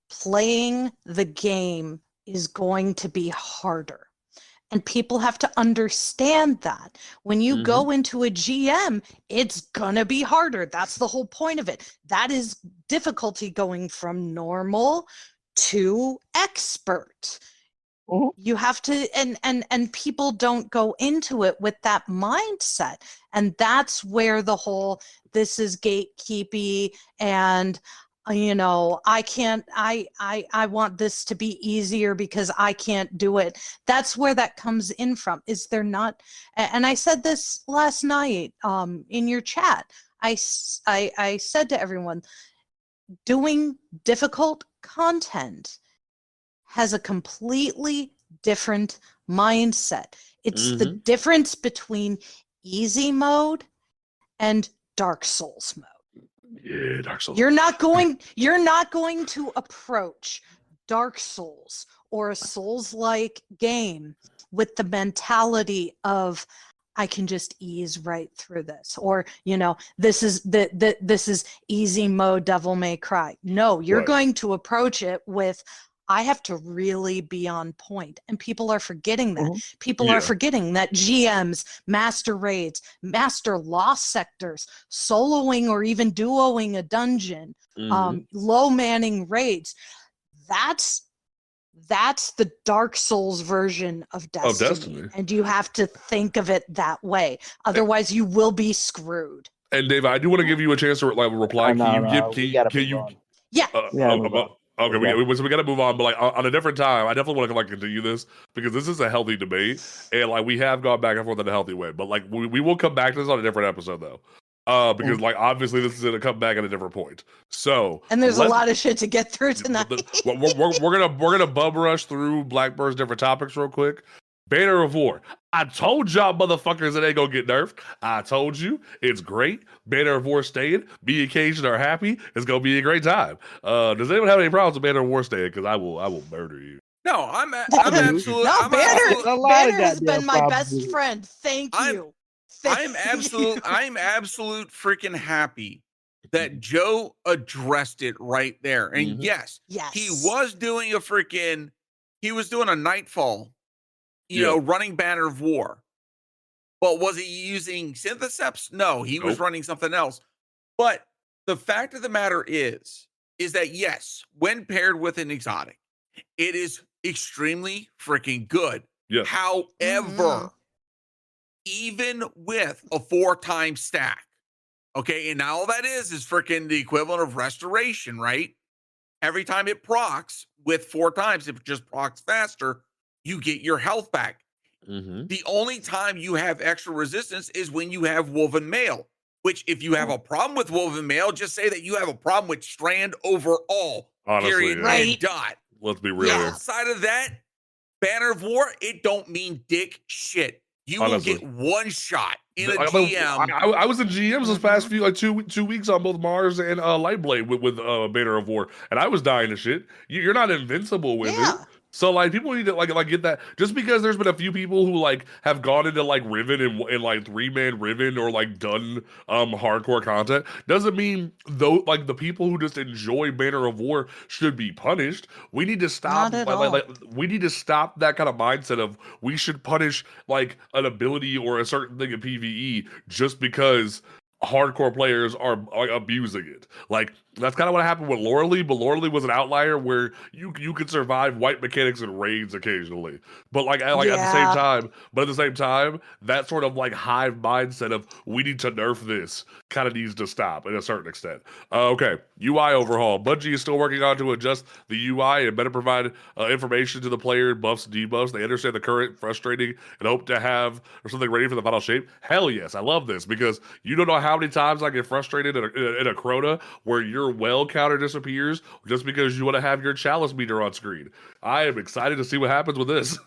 playing the game is going to be harder. And people have to understand that. When you go into a GM, it's going to be harder. That's the whole point of it. That is difficulty going from normal to expert. You have to, and people don't go into it with that mindset. And that's where the whole, this is gatekeepy and, I can't, I want this to be easier because I can't do it. That's where that comes in from. Is there not, and I said this last night in your chat, I said to everyone, doing difficult content has a completely different mindset. It's the difference between easy mode and Dark Souls mode. Yeah, Dark Souls. You're not going to approach Dark Souls or a Souls-like game with the mentality of, I can just ease right through this, or this is easy mode Devil May Cry. No, you're going to approach it with, I have to really be on point. And people are forgetting that. People are forgetting that GMs, master raids, master lost sectors, soloing or even duoing a dungeon, low manning raids. That's the Dark Souls version of Destiny. And you have to think of it that way. Otherwise, you will be screwed. And Dave, I do want to give you a chance to reply. Can you? Yeah. Okay, we got to move on, but on a different time, I definitely want to continue this because this is a healthy debate, and we have gone back and forth in a healthy way. But we will come back to this on a different episode though, because obviously this is going to come back at a different point. So and there's a lot of shit to get through tonight. we're gonna bum rush through Blackbird's different topics real quick. Banner of War. I told y'all motherfuckers it ain't gonna get nerfed. I told you it's great. Banner of War staying. Me and Cajun are happy. It's gonna be a great time. Does anyone have any problems with Banner of War staying? Because I will murder you. No, I'm absolutely. No, Banner has been my best friend. Thank you. I'm absolute freaking happy that Joe addressed it right there. And yes, he was doing a Nightfall. Running Banner of War. But was he using Syntheseps? No, he was running something else. But the fact of the matter is that yes, when paired with an exotic, it is extremely freaking good. Yes. However, even with a 4-time stack, okay, and now all that is freaking the equivalent of restoration, right? Every time it procs with 4 times, if it just procs faster, you get your health back. The only time you have extra resistance is when you have Woven Mail, Which, if you have a problem with woven mail, just say that you have a problem with Strand overall. Honestly, period yeah. and dot. Let's be real. Outside of that, Banner of War, it don't mean dick shit. You Honestly. will get one shot in a I GM. I was in GMs this past few, like two weeks on both Mars and Lightblade with Banner of War, and I was dying to shit. You're not invincible with it. So like people need to like get that. Just because there's been a few people who like have gone into like Riven and like 3-man Riven or like done hardcore content doesn't mean though like the people who just enjoy Banner of War should be punished. We need to stop we need to stop that kind of mindset of we should punish like an ability or a certain thing in PvE just because hardcore players are abusing it. Like that's kind of what happened with Loreley, but Loreley was an outlier where you could survive white mechanics and raids occasionally. But at the same time, that sort of like hive mindset of we need to nerf this kind of needs to stop at a certain extent. Okay, UI overhaul. Bungie is still working on to adjust the UI and better provide information to the player, buffs and debuffs. They understand the current frustrating and hope to have something ready for the final shape. Hell yes, I love this because you don't know how many times I get frustrated in a Crota where your well counter disappears just because you want to have your chalice meter on screen. I am excited to see what happens with this.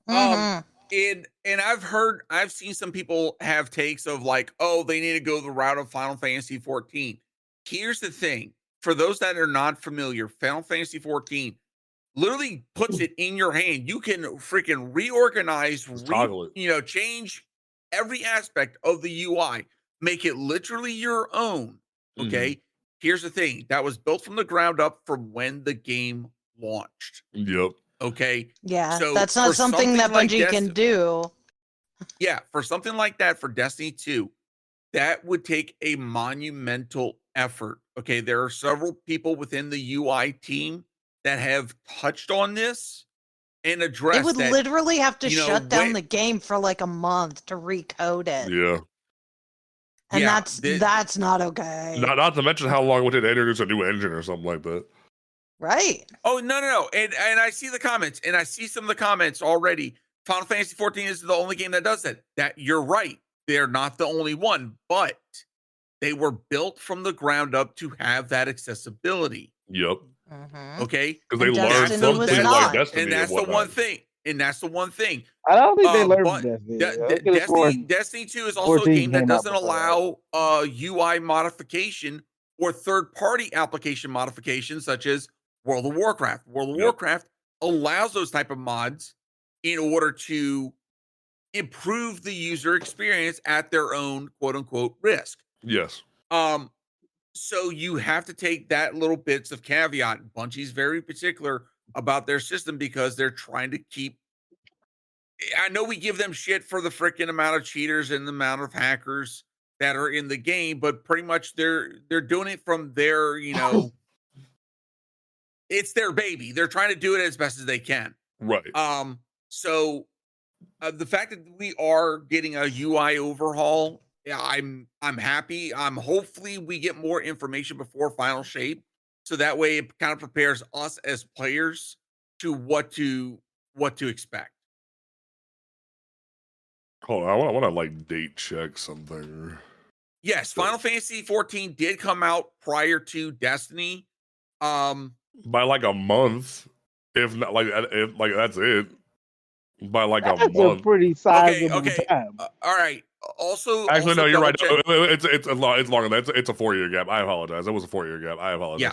And I've seen some people have takes of like, oh, they need to go the route of Final Fantasy 14. Here's the thing. For those that are not familiar, Final Fantasy 14 literally puts it in your hand. You can freaking reorganize, change every aspect of the UI, make it literally your own. Okay. Mm-hmm. Here's the thing. That was built from the ground up from when the game launched. Yep. Okay. Yeah. So that's not something that Bungie can do. Yeah. For something like that, for Destiny 2, that would take a monumental effort. Okay. There are several people within the UI team that have touched on this and addressed it. Would that, literally have to shut down the game for like a month to recode it. Yeah. And that's not okay. Not to mention how long it would take to introduce a new engine or something like that. Right. Oh, no. And I see the comments, and I see some of the comments already. Final Fantasy 14 is the only game that does that. That you're right. They're not the only one, but they were built from the ground up to have that accessibility. Yep. Mm-hmm. Okay. Because they learned something like Destiny. And that's the one thing. I don't think they learned Destiny. Destiny 2 is also a game that doesn't allow UI modification or third-party application modifications such as World of Warcraft. World of Warcraft allows those type of mods in order to improve the user experience at their own quote-unquote risk. Yes. So you have to take that little bits of caveat. Bungie's very particular about their system because they're trying to keep. I know we give them shit for the freaking amount of cheaters and the amount of hackers that are in the game, but pretty much they're doing it from their, it's their baby. They're trying to do it as best as they can. Right. So the fact that we are getting a UI overhaul, I'm happy. Hopefully we get more information before final shape, so that way it kind of prepares us as players to what to expect. Hold on, I want to date check something. Yes, Final Fantasy 14 did come out prior to Destiny. By like a month, if not if that's it. By like a month. That's a pretty sizable time. All right. Also, no, you're right. It's longer than that. It's a 4-year gap. I apologize. It was a 4-year gap. I apologize. Yeah.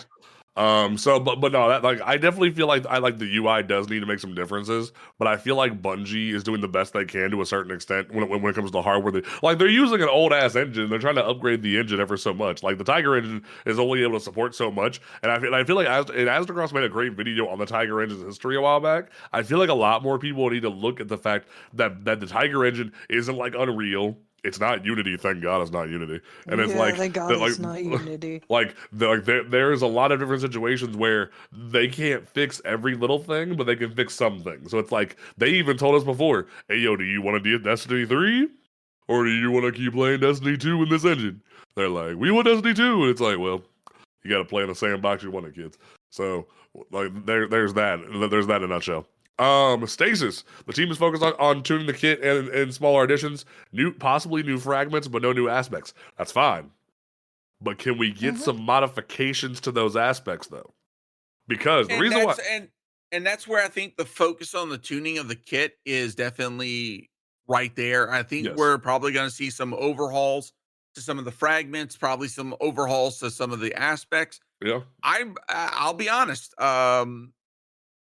But no, that I definitely feel like the UI does need to make some differences, but I feel like Bungie is doing the best they can to a certain extent when it comes to hardware. They're using an old ass engine. They're trying to upgrade the engine ever so much. Like the Tiger engine is only able to support so much, and I feel like Astrocross made a great video on the Tiger engine's history a while back. I feel like a lot more people need to look at the fact that the Tiger engine isn't like Unreal. It's not Unity, thank God it's not Unity. And it's thank God it's not Unity. There's a lot of different situations where they can't fix every little thing, but they can fix some things. So it's like, they even told us before, hey, yo, do you want to do Destiny 3? Or do you want to keep playing Destiny 2 in this engine? They're like, we want Destiny 2. And it's like, well, you got to play in the sandbox you want it, kids. So, there's that. There's that in a nutshell. Stasis. The team is focused on tuning the kit and smaller additions, possibly new fragments, but no new aspects. That's fine. But can we get some modifications to those aspects though? Because the reason why and that's where I think the focus on the tuning of the kit is definitely right there. I think we're probably going to see some overhauls to some of the fragments, probably some overhauls to some of the aspects. Yeah. I'll be honest.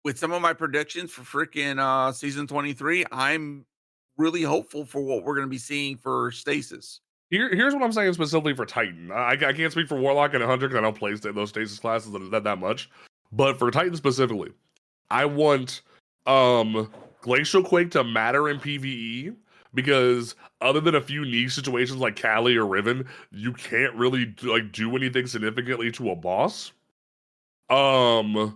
With some of my predictions for freaking season 23, I'm really hopeful for what we're going to be seeing for Stasis. Here's what I'm saying specifically for Titan. I can't speak for Warlock and Hunter because I don't play those Stasis classes that much. But for Titan specifically, I want Glacial Quake to matter in PvE because other than a few niche situations like Kali or Riven, you can't really do anything significantly to a boss. I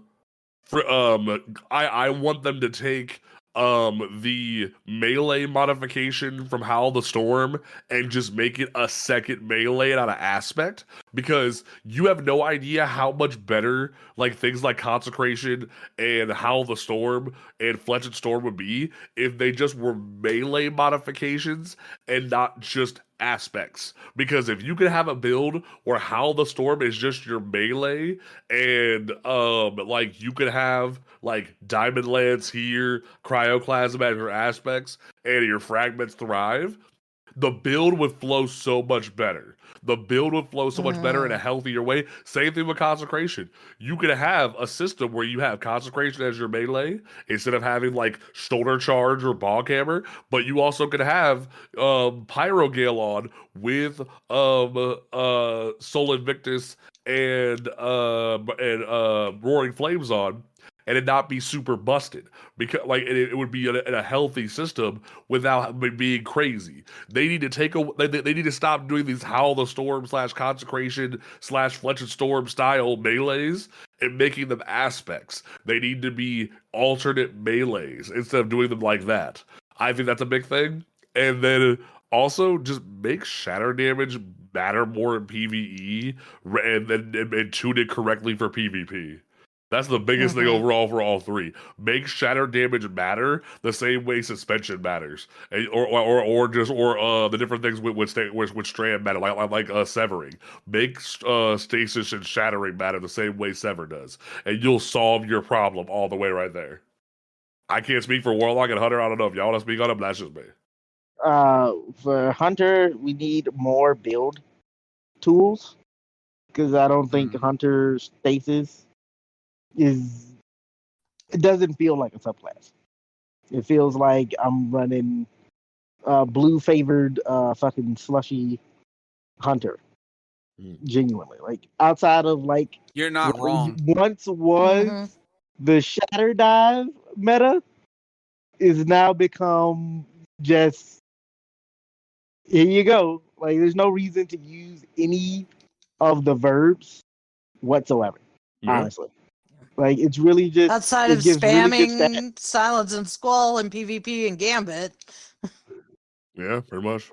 want them to take the melee modification from Howl the Storm and just make it a second melee out of aspect, because you have no idea how much better things like Consecration and Howl the Storm and Fletched Storm would be if they just were melee modifications and not just aspects. Because if you could have a build where Howl the Storm is just your melee and you could have Diamond Lance here, Cryoclasm as your aspects, and your fragments thrive, the build would flow so much better. The build would flow so much better in a healthier way. Same thing with Consecration. You could have a system where you have Consecration as your melee instead of having Shoulder Charge or Bog Hammer, but you also could have Pyro Gale on with Sol Invictus and Roaring Flames on, and it not be super busted, because it would be in a healthy system without being crazy. They need to they need to stop doing these Howl the Storm / Consecration / Fletched Storm style melees and making them aspects. They need to be alternate melees instead of doing them like that. I think that's a big thing. And then also just make shatter damage matter more in PvE and tune it correctly for PvP. That's the biggest thing overall for all three. Make shatter damage matter the same way suspension matters, or the different things with strand matter, like severing. Make stasis and shattering matter the same way sever does, and you'll solve your problem all the way right there. I can't speak for Warlock and Hunter. I don't know if y'all want to speak on it, but that's just me. For Hunter, we need more build tools, because I don't think Hunter stasis it doesn't feel like a subclass. It feels like I'm running blue favored fucking slushy Hunter. Genuinely. Outside of you're not wrong. Once was the Shatter Dive meta is now become just here you go. There's no reason to use any of the verbs whatsoever. Honestly. It's really just outside of spamming really Silence and Squall and PvP and Gambit. Yeah, pretty much.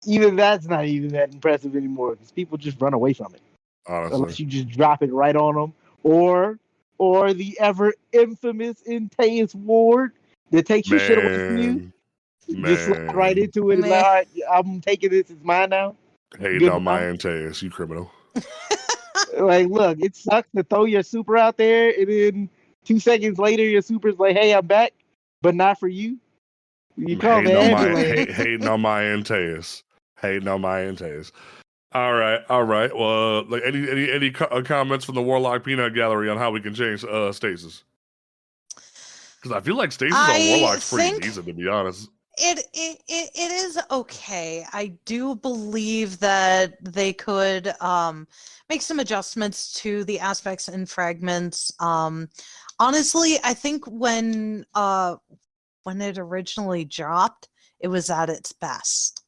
Even that's not even that impressive anymore, because people just run away from it. Honestly. Unless you just drop it right on them, or the ever infamous Inteus Ward that takes your shit away from you. Just slide right into it. I'm taking this. It's mine now. Hey, no, my Inteus, you criminal. Look, it sucks to throw your super out there, and then 2 seconds later, your super's like, "Hey, I'm back," but not for you. You call the ambulance. Hating on my Inteus. Hating on my Inteus. All right. Well, any comments from the Warlock Peanut Gallery on how we can change stasis? Because I feel like stasis on Warlock's pretty decent, to be honest. It is okay. I do believe that they could make some adjustments to the aspects and fragments. Honestly, I think when it originally dropped, it was at its best.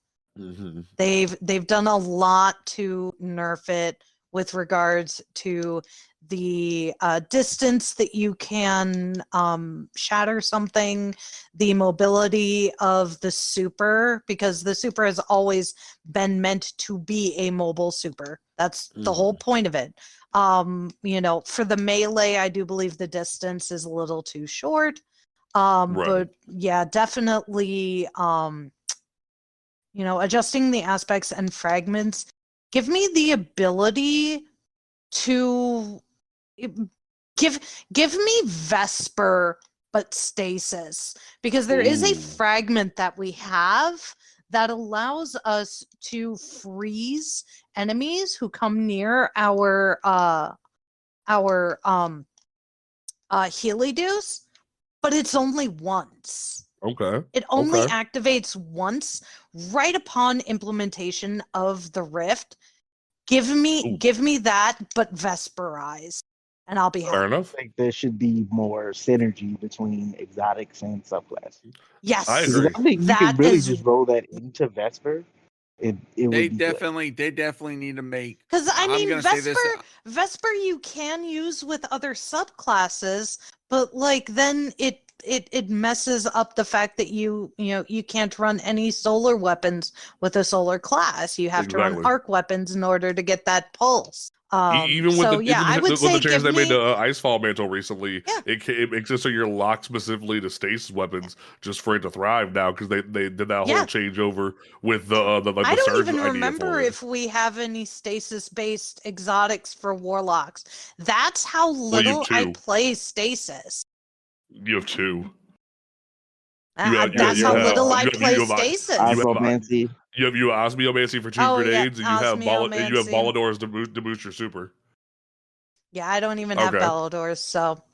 They've done a lot to nerf it with regards to the distance that you can shatter something, the mobility of the super, because the super has always been meant to be a mobile super. That's the whole point of it. For the melee, I do believe the distance is a little too short. But yeah, definitely, adjusting the aspects and fragments give me the ability to give me Vesper but stasis, because there is a fragment that we have that allows us to freeze enemies who come near our Heliodus, but it's only once. Okay. It only activates once right upon implementation of the rift. Give me that, but Vesperize, and I'll be happy. Fair enough. I think there should be more synergy between exotics and subclasses. Yes, I agree. I think you That could really is- just roll that into Vesper. It They would be good. definitely need to make. because I I'm mean gonna say this- Vesper you can use with other subclasses, but like then it messes up the fact that you can't run any solar weapons with a solar class. You have to run Exactly. arc weapons in order to get that pulse. Even with I would say the changes give they made me. to Icefall Mantle recently, Yeah. it makes it so you're locked specifically to stasis weapons just for it to thrive now, because they did that whole Yeah. changeover with the I don't surge even idea remember for it. if we have any stasis-based exotics for warlocks. That's how you have little I two. play stasis. You have two. That's how little I play stasis. Osmomancy. You have Osmiomancy for 2 Oh, yeah, grenades, and you have Osmiomancy. Bolidors to boost your super. Yeah, I don't even have Okay. Belladors, so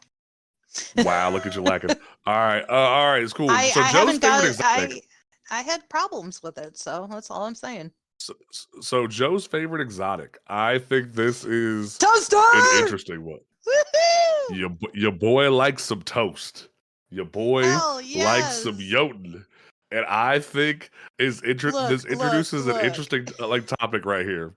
Wow, look at you lacking. All right, it's cool. I So Joe's haven't got favorite it. exotic. I had problems with it, so that's all I'm saying. So Joe's favorite exotic. I think this is Toaster! an interesting one. Woohoo! Your boy likes some toast. Your boy Hell likes some yes! Jotun. And I think this introduces an interesting topic right here.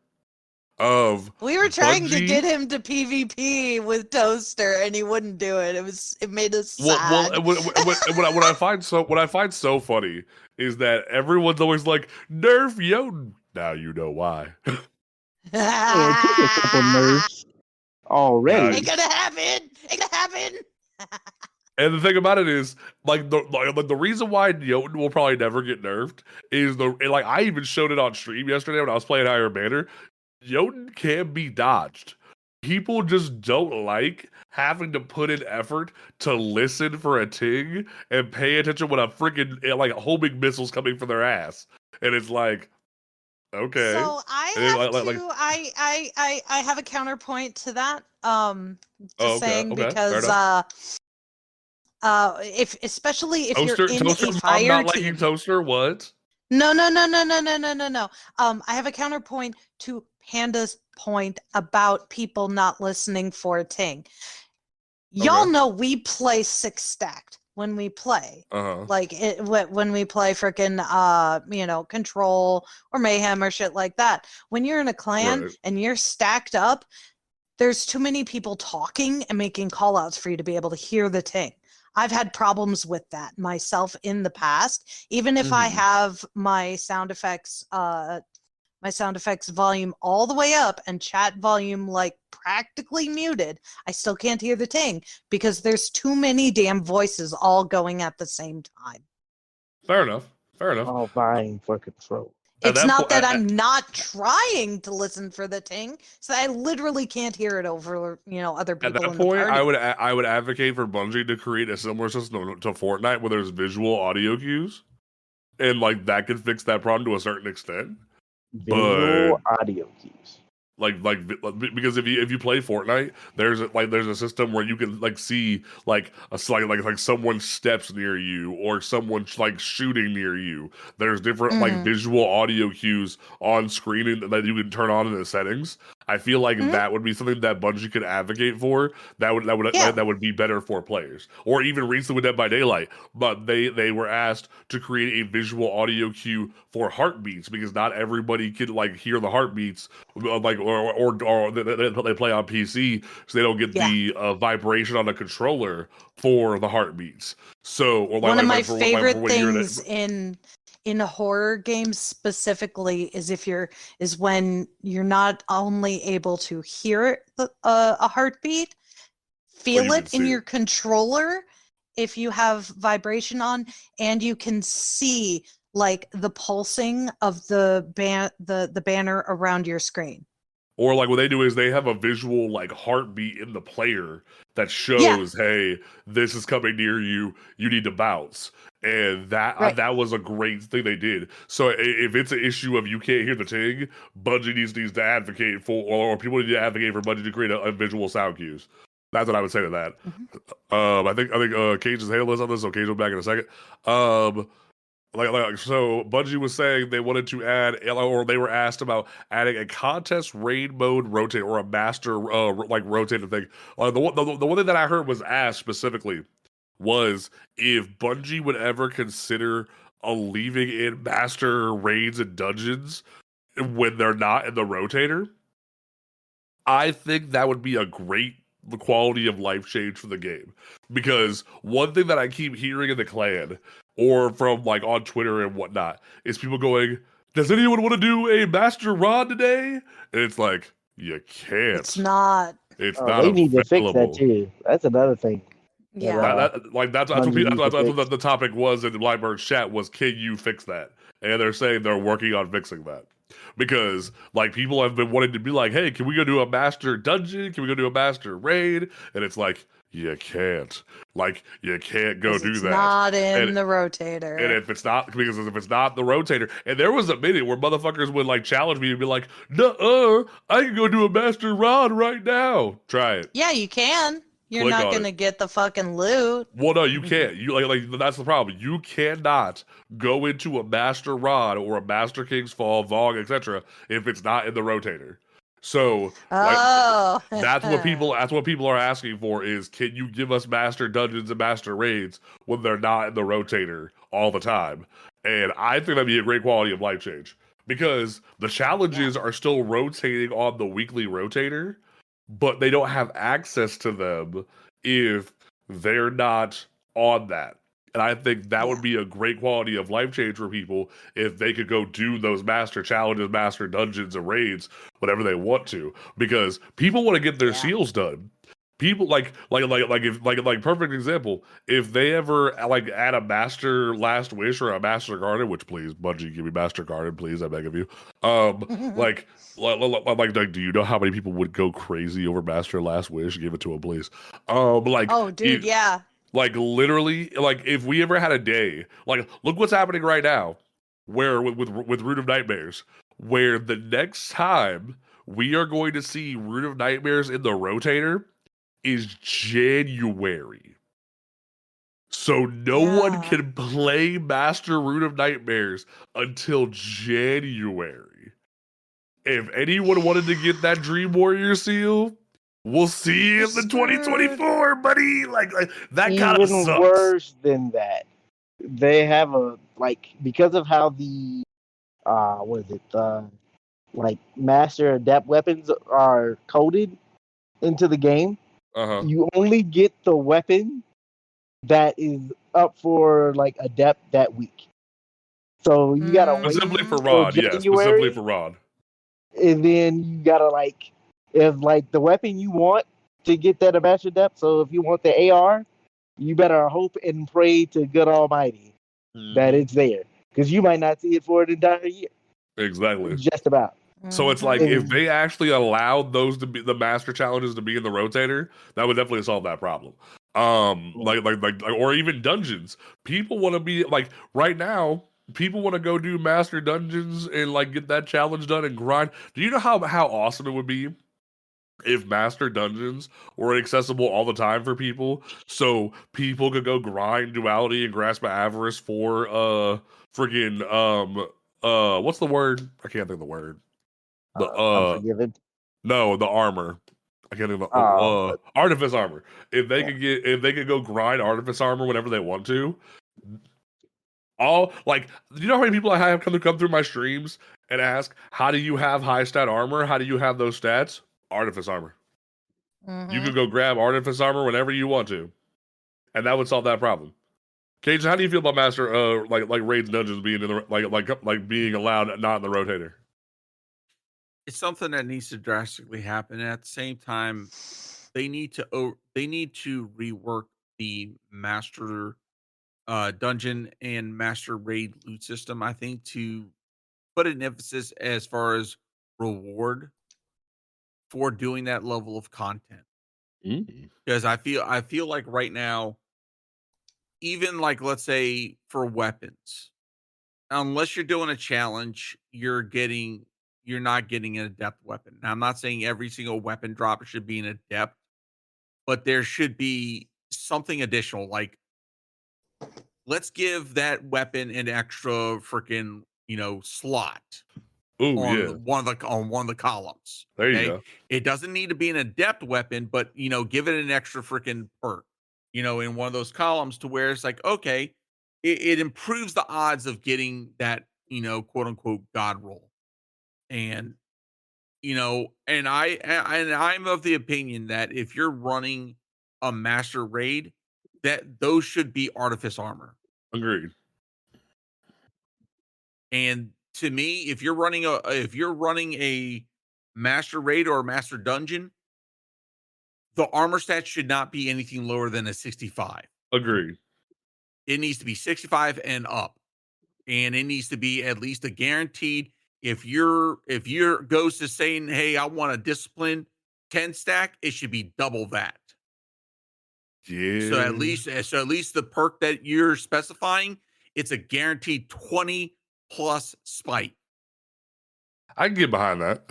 We were trying to Bungie- get him to PvP with Toaster, and he wouldn't do it. It made us sad. What I find so funny is that everyone's always like, nerf Jotun. Now you know why. Yeah, it took a couple nerfs already. Ain't gonna happen. Ain't gonna happen. And the thing about it is, the reason why Jotun will probably never get nerfed is I even showed it on stream yesterday when I was playing Iron Banner. Jotun can be dodged. People just don't like having to put in effort to listen for a ting and pay attention when a freaking homing missile's coming for their ass. And it's like, okay. So I have a counterpoint to that. Saying because especially if you're in Toaster a mom fire not team. liking Toaster, what? No. I have a counterpoint to Panda's point about people not listening for a ting. Y'all know we play 6 stacked when we play. When we play frickin' Control or Mayhem or shit like that. When you're in a clan and you're stacked up, there's too many people talking and making callouts for you to be able to hear the ting. I've had problems with that myself in the past. Even if I have my sound effects volume all the way up and chat volume practically muted, I still can't hear the ting because there's too many damn voices all going at the same time. Fair enough. All vying for control. It's not that I'm not trying to listen for the ting, so I literally can't hear it over, other people. At that in point, the party. I would advocate for Bungie to create a similar system to Fortnite where there's visual audio cues, and that could fix that problem to a certain extent. Visual audio cues. Because if you play Fortnite, there's a system where you can see someone steps near you or someone shooting near you. There's different visual audio cues on screen that you can turn on in the settings. I feel like that would be something that Bungie could advocate for. That would be better for players. Or even recently with Dead by Daylight, but they were asked to create a visual audio cue for heartbeats because not everybody could hear the heartbeats or they play on PC, so they don't get the vibration on the controller for the heartbeats. So one of my favorite things in horror games specifically is when you're not only able to hear a heartbeat, feel it in your controller, if you have vibration on and you can see like the pulsing of the banner around your screen. Or like what they do is they have a visual like heartbeat in the player that Yeah. shows, hey, this is coming near you. You need to bounce. And that Right. that was a great thing they did. So if it's an issue of you can't hear the ting, Bungie needs to advocate for, or people need to advocate for Bungie to create a visual sound cues. That's what I would say to that. I think Cage is handling on this, so Cage will be back in a second. So Bungie was saying they wanted to add, or they were asked about adding a contest raid mode rotate or a master like rotated thing. The one thing that I heard was asked specifically was if Bungie would ever consider leaving in master raids and dungeons when they're not in the rotator. I think that would be a great quality of life change for the game. Because one thing that I keep hearing in the clan or from like on Twitter and whatnot is people going, does anyone want to do a master rod today? And it's like, you can't. It's not. It's not They need to fix that available. too. That's another thing. Yeah. That's what the topic was in Lightbird's chat was, can you fix that? And they're saying they're working on fixing that. Because like people have been wanting to be like, hey, can we go do a master dungeon? Can we go do a master raid? And it's like, you can't. Like, you can't go do that. Not in the rotator. And if it's not the rotator, and there was a minute where motherfuckers would like challenge me and be like, nuh-uh, I can go do a master rod right now. Try it. Yeah, you can. You're Click not on gonna get the fucking loot. Well, no, you can't. You like that's the problem. You cannot go into a Master Rod or a Master King's Fall, Vogue, etc. if it's not in the rotator. So, that's what people are asking for is, can you give us Master Dungeons and Master Raids when they're not in the rotator all the time? And I think that'd be a great quality of life change because the challenges are still rotating on the weekly rotator, but they don't have access to them if they're not on that. And I think that would be a great quality of life change for people if they could go do those master challenges, master dungeons, and raids, whatever they want to, because people want to get their seals done. People like perfect example. If they ever like add a master last wish or a master garden, which please Bungie give me master garden, please, I beg of you. Like, do you know how many people would go crazy over master last wish? Give it to them, please. Oh, dude, yeah. Like literally, like if we ever had a day, like look what's happening right now, where with Root of Nightmares, where the next time we are going to see Root of Nightmares in the rotator is January. So no one can play Master Root of Nightmares until January. If anyone wanted to get that Dream Warrior seal, we'll see you in the 2024, buddy. Like that kind of sucks. Even worse than that, they have because of how the like master adept weapons are coded into the game. You only get the weapon that is up for like adept that week. So you gotta wait specifically for Rod, specifically for Rod. And then you gotta if the weapon you want to get that master adept. So if you want the AR, you better hope and pray to good Almighty that it's there, because you might not see it for an entire year. Exactly. Just about. So it's like if they actually allowed those to be the master challenges to be in the rotator, that would definitely solve that problem. Or even dungeons. People want to be like right now. People want to go do master dungeons and like get that challenge done and grind. Do you know how awesome it would be if master dungeons were accessible all the time for people, so people could go grind duality and grasp of avarice for what's the word? I can't think of the word. Unforgiven. No, the armor. I can't think of artifice armor. If they could go grind artifice armor whenever they want to. Do you know how many people I have come through my streams and ask, how do you have high stat armor? How do you have those stats? Artifice armor. You could go grab artifice armor whenever you want to, and that would solve that problem. Cage, how do you feel about master like raids dungeons being in the like being allowed not in the rotator? It's something that needs to drastically happen. And at the same time, they need to rework the master dungeon and master raid loot system, I think, to put an emphasis as far as reward for doing that level of content. Because I feel like right now, even like, let's say for weapons, unless you're doing a challenge, you're not getting an adept weapon. Now, I'm not saying every single weapon drop should be an adept, but there should be something additional. Like, let's give that weapon an extra freaking, slot on one of the columns. There you go. It doesn't need to be an adept weapon, but give it an extra freaking perk, in one of those columns, to where it's like, okay, it improves the odds of getting that, quote unquote god roll. And and I'm of the opinion that if you're running a master raid, that those should be artifice armor. Agreed. And to me, if you're running a master raid or a master dungeon, the armor stats should not be anything lower than a 65. Agreed. It needs to be 65 and up. And it needs to be at least a guaranteed. If your ghost is saying, hey, I want a discipline 10 stack, it should be double that. Yeah. So at least the perk that you're specifying, it's a guaranteed 20 plus spike. I can get behind that.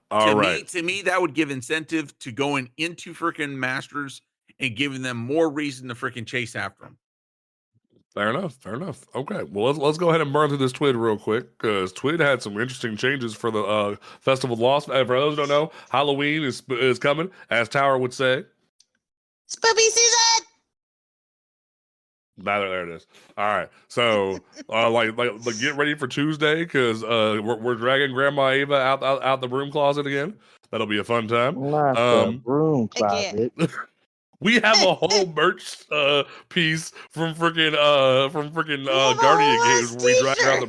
To me, that would give incentive to going into freaking masters and giving them more reason to freaking chase after them. Fair enough. Okay, well, let's go ahead and burn through this TWID real quick, because TWID had some interesting changes for the Festival of Lost. For those who don't know, Halloween is coming, as Tower would say. Spooky season! There it is. All right, so like get ready for Tuesday, because we're dragging Grandma Ava out the broom closet again. That'll be a fun time. Not the broom closet. We have a whole merch piece from freaking Guardian Games where we drag around the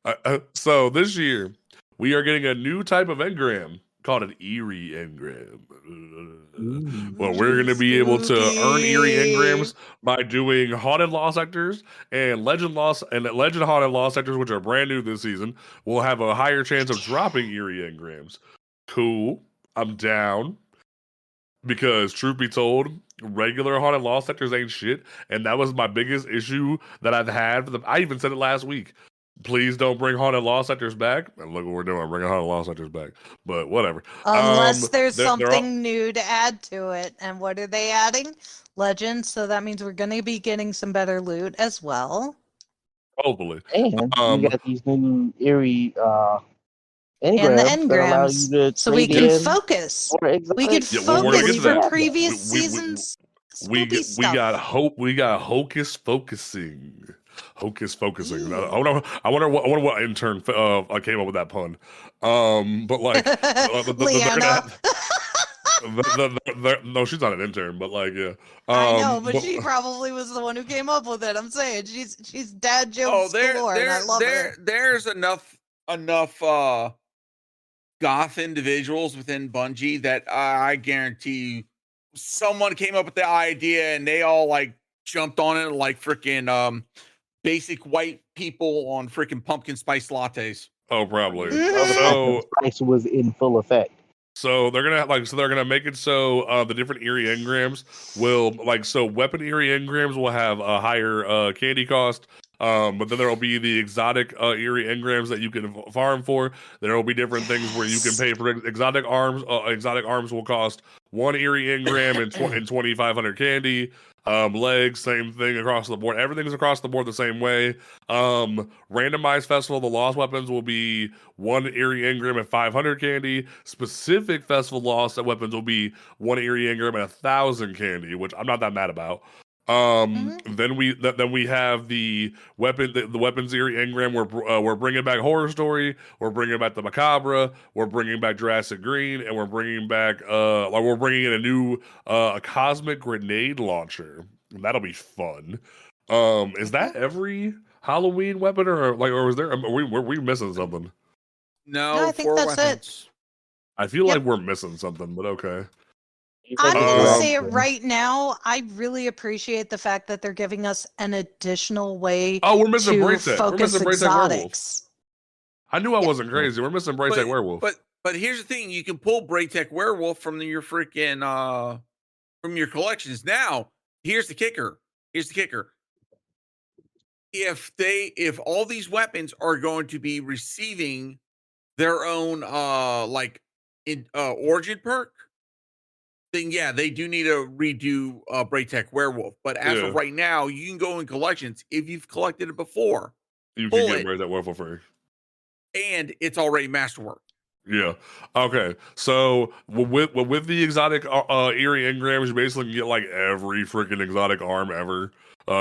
broom. So this year we are getting a new type of engram called an eerie engram. Well, we're going to be able to earn eerie engrams by doing haunted law sectors and legend haunted law sectors, which are brand new this season. We'll have a higher chance of dropping eerie engrams. Cool, I'm down. Because truth be told, regular haunted law sectors ain't shit, and that was my biggest issue that I've had. I even said it last week. Please don't bring haunted law sectors back. And look what we're doing, bringing haunted law sectors back. But whatever. Unless there's something new to add to it. And what are they adding? Legends. So that means we're going to be getting some better loot as well. Hopefully. And you got these new eerie and the engrams, so we can focus. We can focus for previous seasons. We got hocus focusing. I wonder what intern came up with that pun. But like, Leanna. No, she's not an intern, but like, yeah. I know, but she probably was the one who came up with it. I'm saying she's dad jokes galore, and I love her. There's enough goth individuals within Bungie that I guarantee you someone came up with the idea and they all like jumped on it like freaking basic white people on freaking pumpkin spice lattes. Oh, probably. So spice was in full effect. So they're gonna make it so the different eerie engrams will weapon eerie engrams will have a higher candy cost. But then there will be the exotic eerie engrams that you can farm for. There will be different things where you can pay for exotic arms. Exotic arms will cost 1 eerie engram and 2,500 candy. Legs, same thing across the board. Everything's across the board the same way. Randomized Festival of the Lost weapons will be 1 eerie engram and 500 candy. Specific Festival of the Lost weapons will be 1 eerie engram and 1,000 candy, which I'm not that mad about. Then we have the weapons eerie engram. We're bringing back Horror Story. We're bringing back the Macabre. We're bringing back Jurassic Green, and we're bringing back we're bringing in a new a cosmic grenade launcher. That'll be fun. Is that every Halloween weapon, or was there? Were we missing something? No, I think that's weapons. it. I feel like we're missing something, but okay. I'm Take it going to back, say it then. right now. I really appreciate the fact that they're giving us an additional way Oh, we're missing to Braytech. We're focus missing Braytech Werewolf. exotics. I knew I Yeah. wasn't crazy. We're missing Braytech Werewolf. But here's the thing: you can pull Braytech Werewolf from your freaking from your collections. Now, here's the kicker. If all these weapons are going to be receiving their own origin perk, then yeah, they do need to redo Braytech Werewolf. But as of right now, you can go in collections if you've collected it before. You pull can it, get Braytech Werewolf free. And it's already masterwork. Yeah. Okay. So with the exotic eerie engrams, you basically get like every freaking exotic arm ever.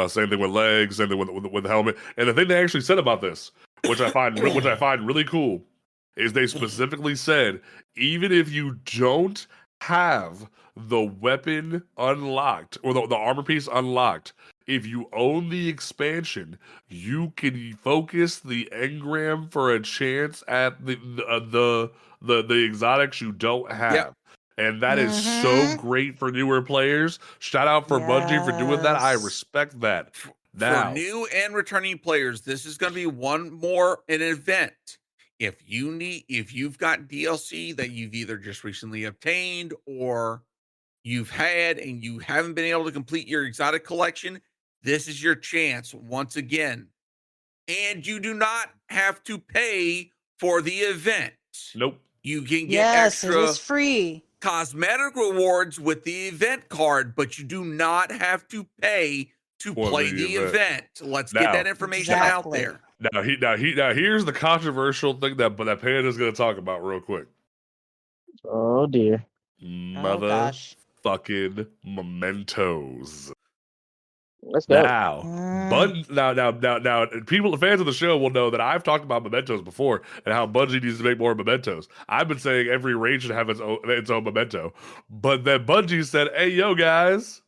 Same thing with legs, same thing with the helmet. And the thing they actually said about this, which I find really cool, is they specifically said even if you don't have the weapon unlocked or the armor piece unlocked, if you own the expansion, you can focus the engram for a chance at the exotics you don't have. Yep. And that is so great for newer players. Shout out for Bungie for doing that. I respect that. For new and returning players, this is going to be an event. If you've got DLC that you've either just recently obtained or you've had and you haven't been able to complete your exotic collection, this is your chance once again. And you do not have to pay for the event. Nope. You can get extra. It is free. Cosmetic rewards with the event card, but you do not have to pay to play the event. Let's get that information out there. Now here's the controversial thing that Panda's going to talk about real quick. Oh dear. Motherfucking mementos. Let's go. Now, people, the fans of the show will know that I've talked about mementos before and how Bungie needs to make more mementos. I've been saying every raid should have its own memento, but then Bungie said, "Hey, yo, guys,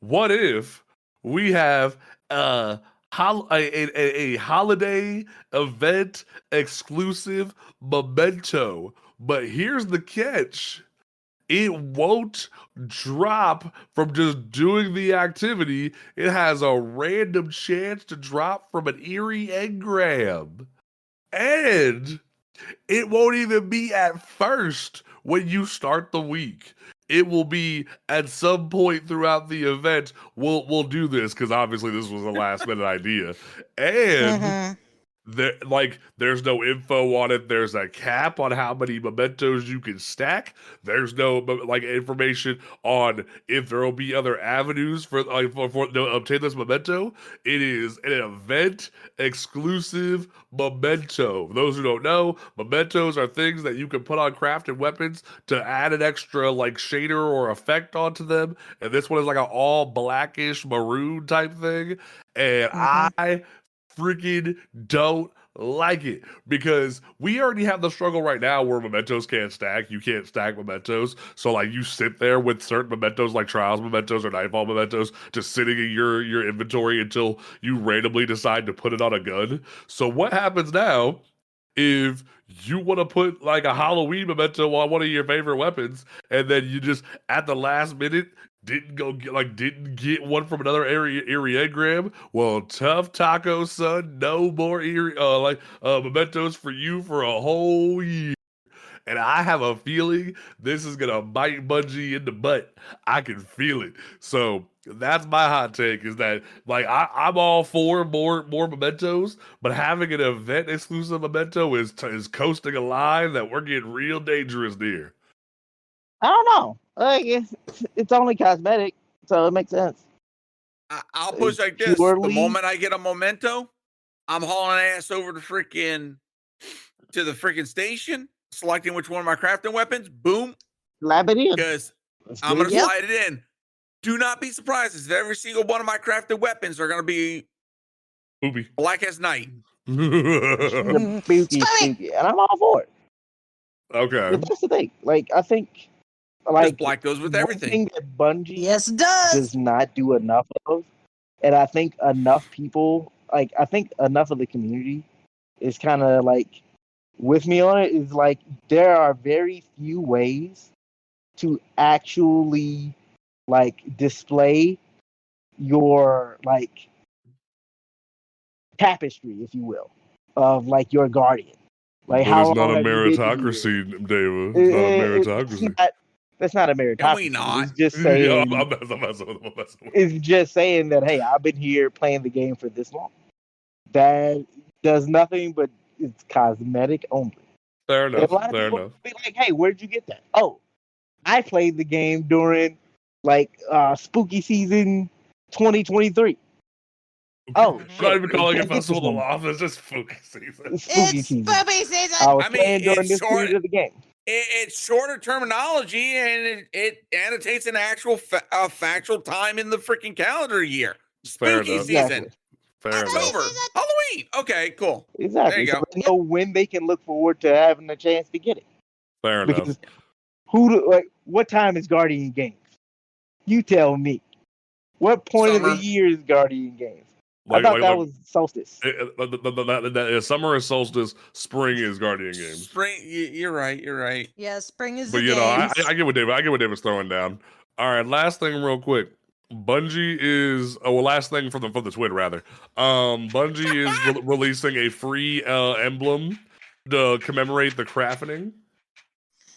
what if we have a holiday event exclusive memento? But here's the catch." It won't drop from just doing the activity. It has a random chance to drop from an eerie engram. And it won't even be at first when you start the week. It will be at some point throughout the event. We'll do this because obviously this was a last minute idea. And there's no info on it. There's a cap on how many mementos you can stack. There's no information on if there will be other avenues for to obtain this memento. It is an event exclusive memento. For those who don't know, mementos are things that you can put on crafted weapons to add an extra shader or effect onto them. And this one is like an all blackish maroon type thing. And I freaking don't like it because we already have the struggle right now where mementos can't stack. You can't stack mementos. So you sit there with certain mementos like trials mementos or nightfall mementos just sitting in your inventory until you randomly decide to put it on a gun. So what happens now if you want to put a Halloween memento on one of your favorite weapons and then you just at the last minute didn't get one from another eerie engram? Well, tough taco, son. No more eerie mementos for you for a whole year. And I have a feeling this is gonna bite Bungie in the butt. I can feel it. So that's my hot take: is that I'm all for more mementos, but having an event exclusive memento is coasting a line that we're getting real dangerous near. I don't know. It's only cosmetic, so it makes sense. I'll push like this: the moment I get a memento, I'm hauling ass over to the freaking station, selecting which one of my crafting weapons. Boom, slap it in because I'm gonna slide it in. Do not be surprised if every single one of my crafted weapons are gonna be black as night. Spooky, and I'm all for it. Okay, but that's the thing. I think. Black goes with everything. That Bungie does not do enough of, and I think enough people, I think enough of the community is kind of with me on it. Is there are very few ways to actually like display your like tapestry, if you will, of like your guardian. Like But how it's not long a have you been here? meritocracy, David. It's not a meritocracy. That's not a Can we meritocracy. not? It's just Yeah, saying. I'm messing with him. It's just saying that hey, I've been here playing the game for this long. That does nothing but it's cosmetic only. Fair And enough. a lot of Fair people enough. be like, "Hey, where'd you get that?" Oh, I played the game during like spooky season 2023. Oh I'm not shit! even calling it Can't get this Festival no of more. Love. It's just spooky season. Spooky It's season. spooky season. I was I mean, playing during it's this short. period of the game. It's shorter terminology, and it annotates an actual factual time in the freaking calendar year. Fair Spooky enough. season. Exactly. Fair enough. October. Halloween. Okay, cool. Exactly. There you So go. they know when they can look forward to having a chance to get it. Fair enough. Because what time is Guardian Games? You tell me. What point of Summer. the year is Guardian Games? I thought that was solstice. Summer is solstice. Spring is Guardian Games. Spring. You're right. You're right. Yeah, spring is But the you know, I games. get what David's throwing down. All right, last thing, real quick. Bungie is last thing from the TWID rather. Bungie is releasing a free emblem to commemorate the crafting.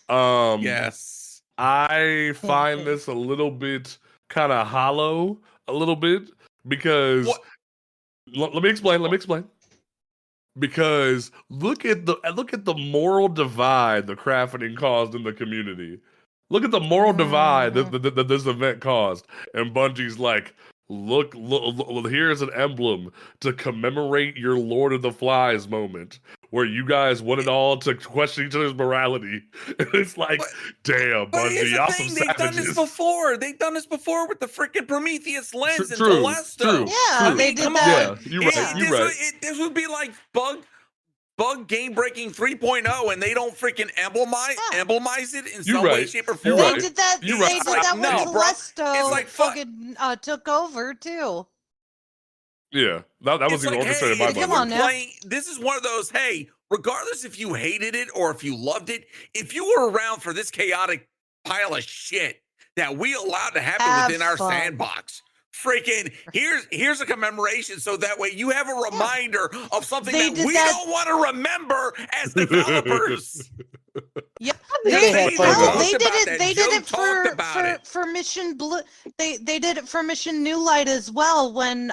Yes. I find this a little bit kind of hollow, a little bit because let me explain. Because look at the moral divide the crafting caused in the community. Look at the moral divide that this event caused, and Bungie's like, look, here's an emblem to commemorate your Lord of the Flies moment, where you guys wanted all to question each other's morality. And it's like, damn, But here's Bungie, the y'all thing, some they've done this savages. before. They've done this before with the freaking Prometheus lens and True. Telesto. Yeah, True. they did come that. on. Yeah, you're right. You're right. This would be like bug game breaking 3.0, and they don't freaking emblemize it in You're some way, right. shape, or You're form. They right. did that. You're They right. did Like, that when no, bro. Telesto It's like, fuck. fucking took over too. Yeah, that was It's even like, orchestrated hey, by if you Come Bungie. on were now. playing, this is one of those, hey, regardless if you hated it or if you loved it, if you were around for this chaotic pile of shit that we allowed to happen Have within our fun. sandbox, freaking here's a commemoration, so that way you have a reminder of something They that did we that- don't want to remember as developers. Yep. think they had fun Hell, with they it. did About it. that. They Joe did it talked about it. for Mission Blue. They did it for Mission New Light as well. When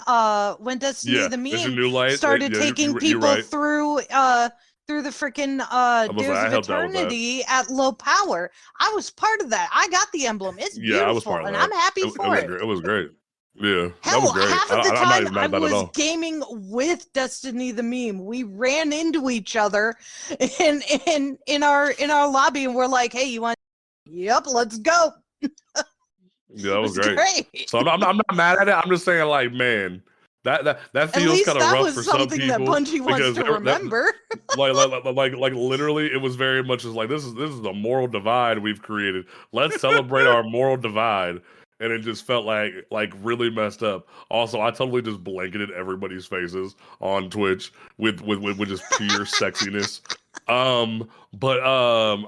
Destiny Yeah, the Mission Meme New Light, started yeah, taking you're people right. through the freaking was like, Dares I of helped out with that. Eternity at low power. I was part of that. I got the emblem. It's Yeah, I was beautiful, part of and that. I'm happy It for was it. great. It was great. Yeah, that Hell, was great. half of the I'm not time even mad I at that at was all. gaming with Destiny the Meme. We ran into each other in our lobby, and we're like, "Hey, you want?" Yep, let's go. Yeah, that was It was great. So I'm not mad at it. I'm just saying, like, man, that At feels least kind of that rough was for some something that people Bungie wants because to that- remember. like literally, it was very much just like this is the moral divide we've created. Let's celebrate our moral divide. And it just felt like really messed up. Also, I totally just blanketed everybody's faces on Twitch with just pure sexiness. All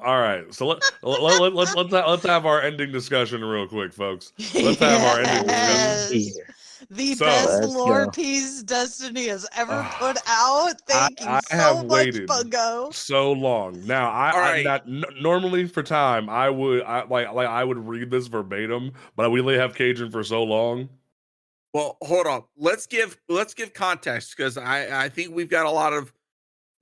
right. So let's have our ending discussion real quick, folks. Let's have our ending discussion. Yes. The So- best Let's lore go. piece Destiny has ever put out. Thank you I so have much, waited Bungo. so long. Now, All right. normally for time, I would read this verbatim, but we only have Cajun for so long. Well, hold on. Let's give context, because I think we've got a lot of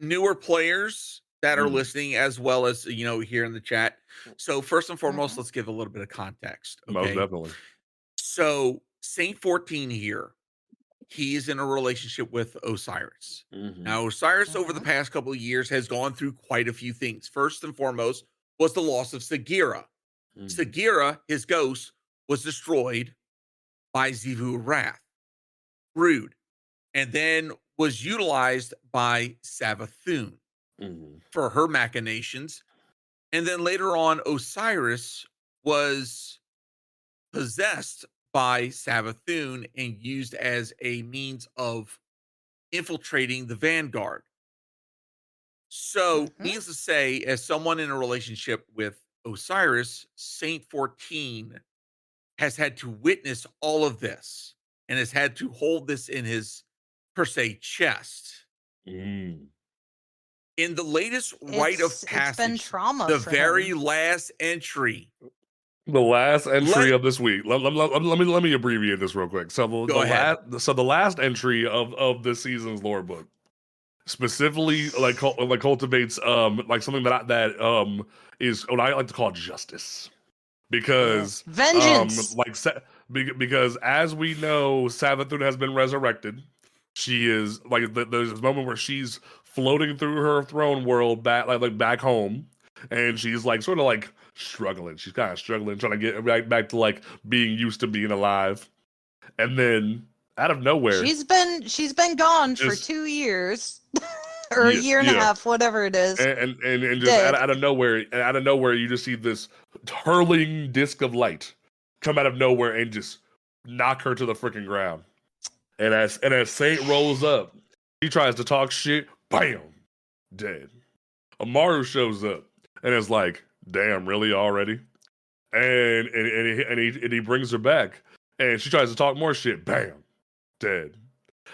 newer players that are listening, as well as here in the chat. So first and foremost, let's give a little bit of context. Okay. Most definitely. So Saint 14 here, he's in a relationship with Osiris. Now, Osiris over the past couple of years has gone through quite a few things. First and foremost was the loss of Sagira. Sagira, his ghost, was destroyed by Xivu Wrath, Brood, and then was utilized by Savathun for her machinations. And then later on, Osiris was possessed by Savathun and used as a means of infiltrating the Vanguard. So, needless to say, as someone in a relationship with Osiris, Saint 14, has had to witness all of this and has had to hold this in his, per se, chest. Mm. In the latest rite of passage, it's been trauma the for very him. last entry. The last entry of this week. Let me abbreviate this real quick. So the last entry of this season's lore book specifically cultivates like something that is what I like to call justice, because vengeance. Because as we know, Savathun has been resurrected. She is like there's this moment where she's floating through her throne world back home, and she's like sort of like struggling. She's kind of struggling, trying to get back to like being used to being alive. And then out of nowhere, she's been gone for 2 years. Or a year and a half, whatever it is. And just out of nowhere, you just see this hurling disc of light come out of nowhere and just knock her to the freaking ground. And as Saint rolls up, he tries to talk shit, bam, dead. Amaru shows up and is like, damn, really already? And he brings her back, and she tries to talk more shit, bam, dead.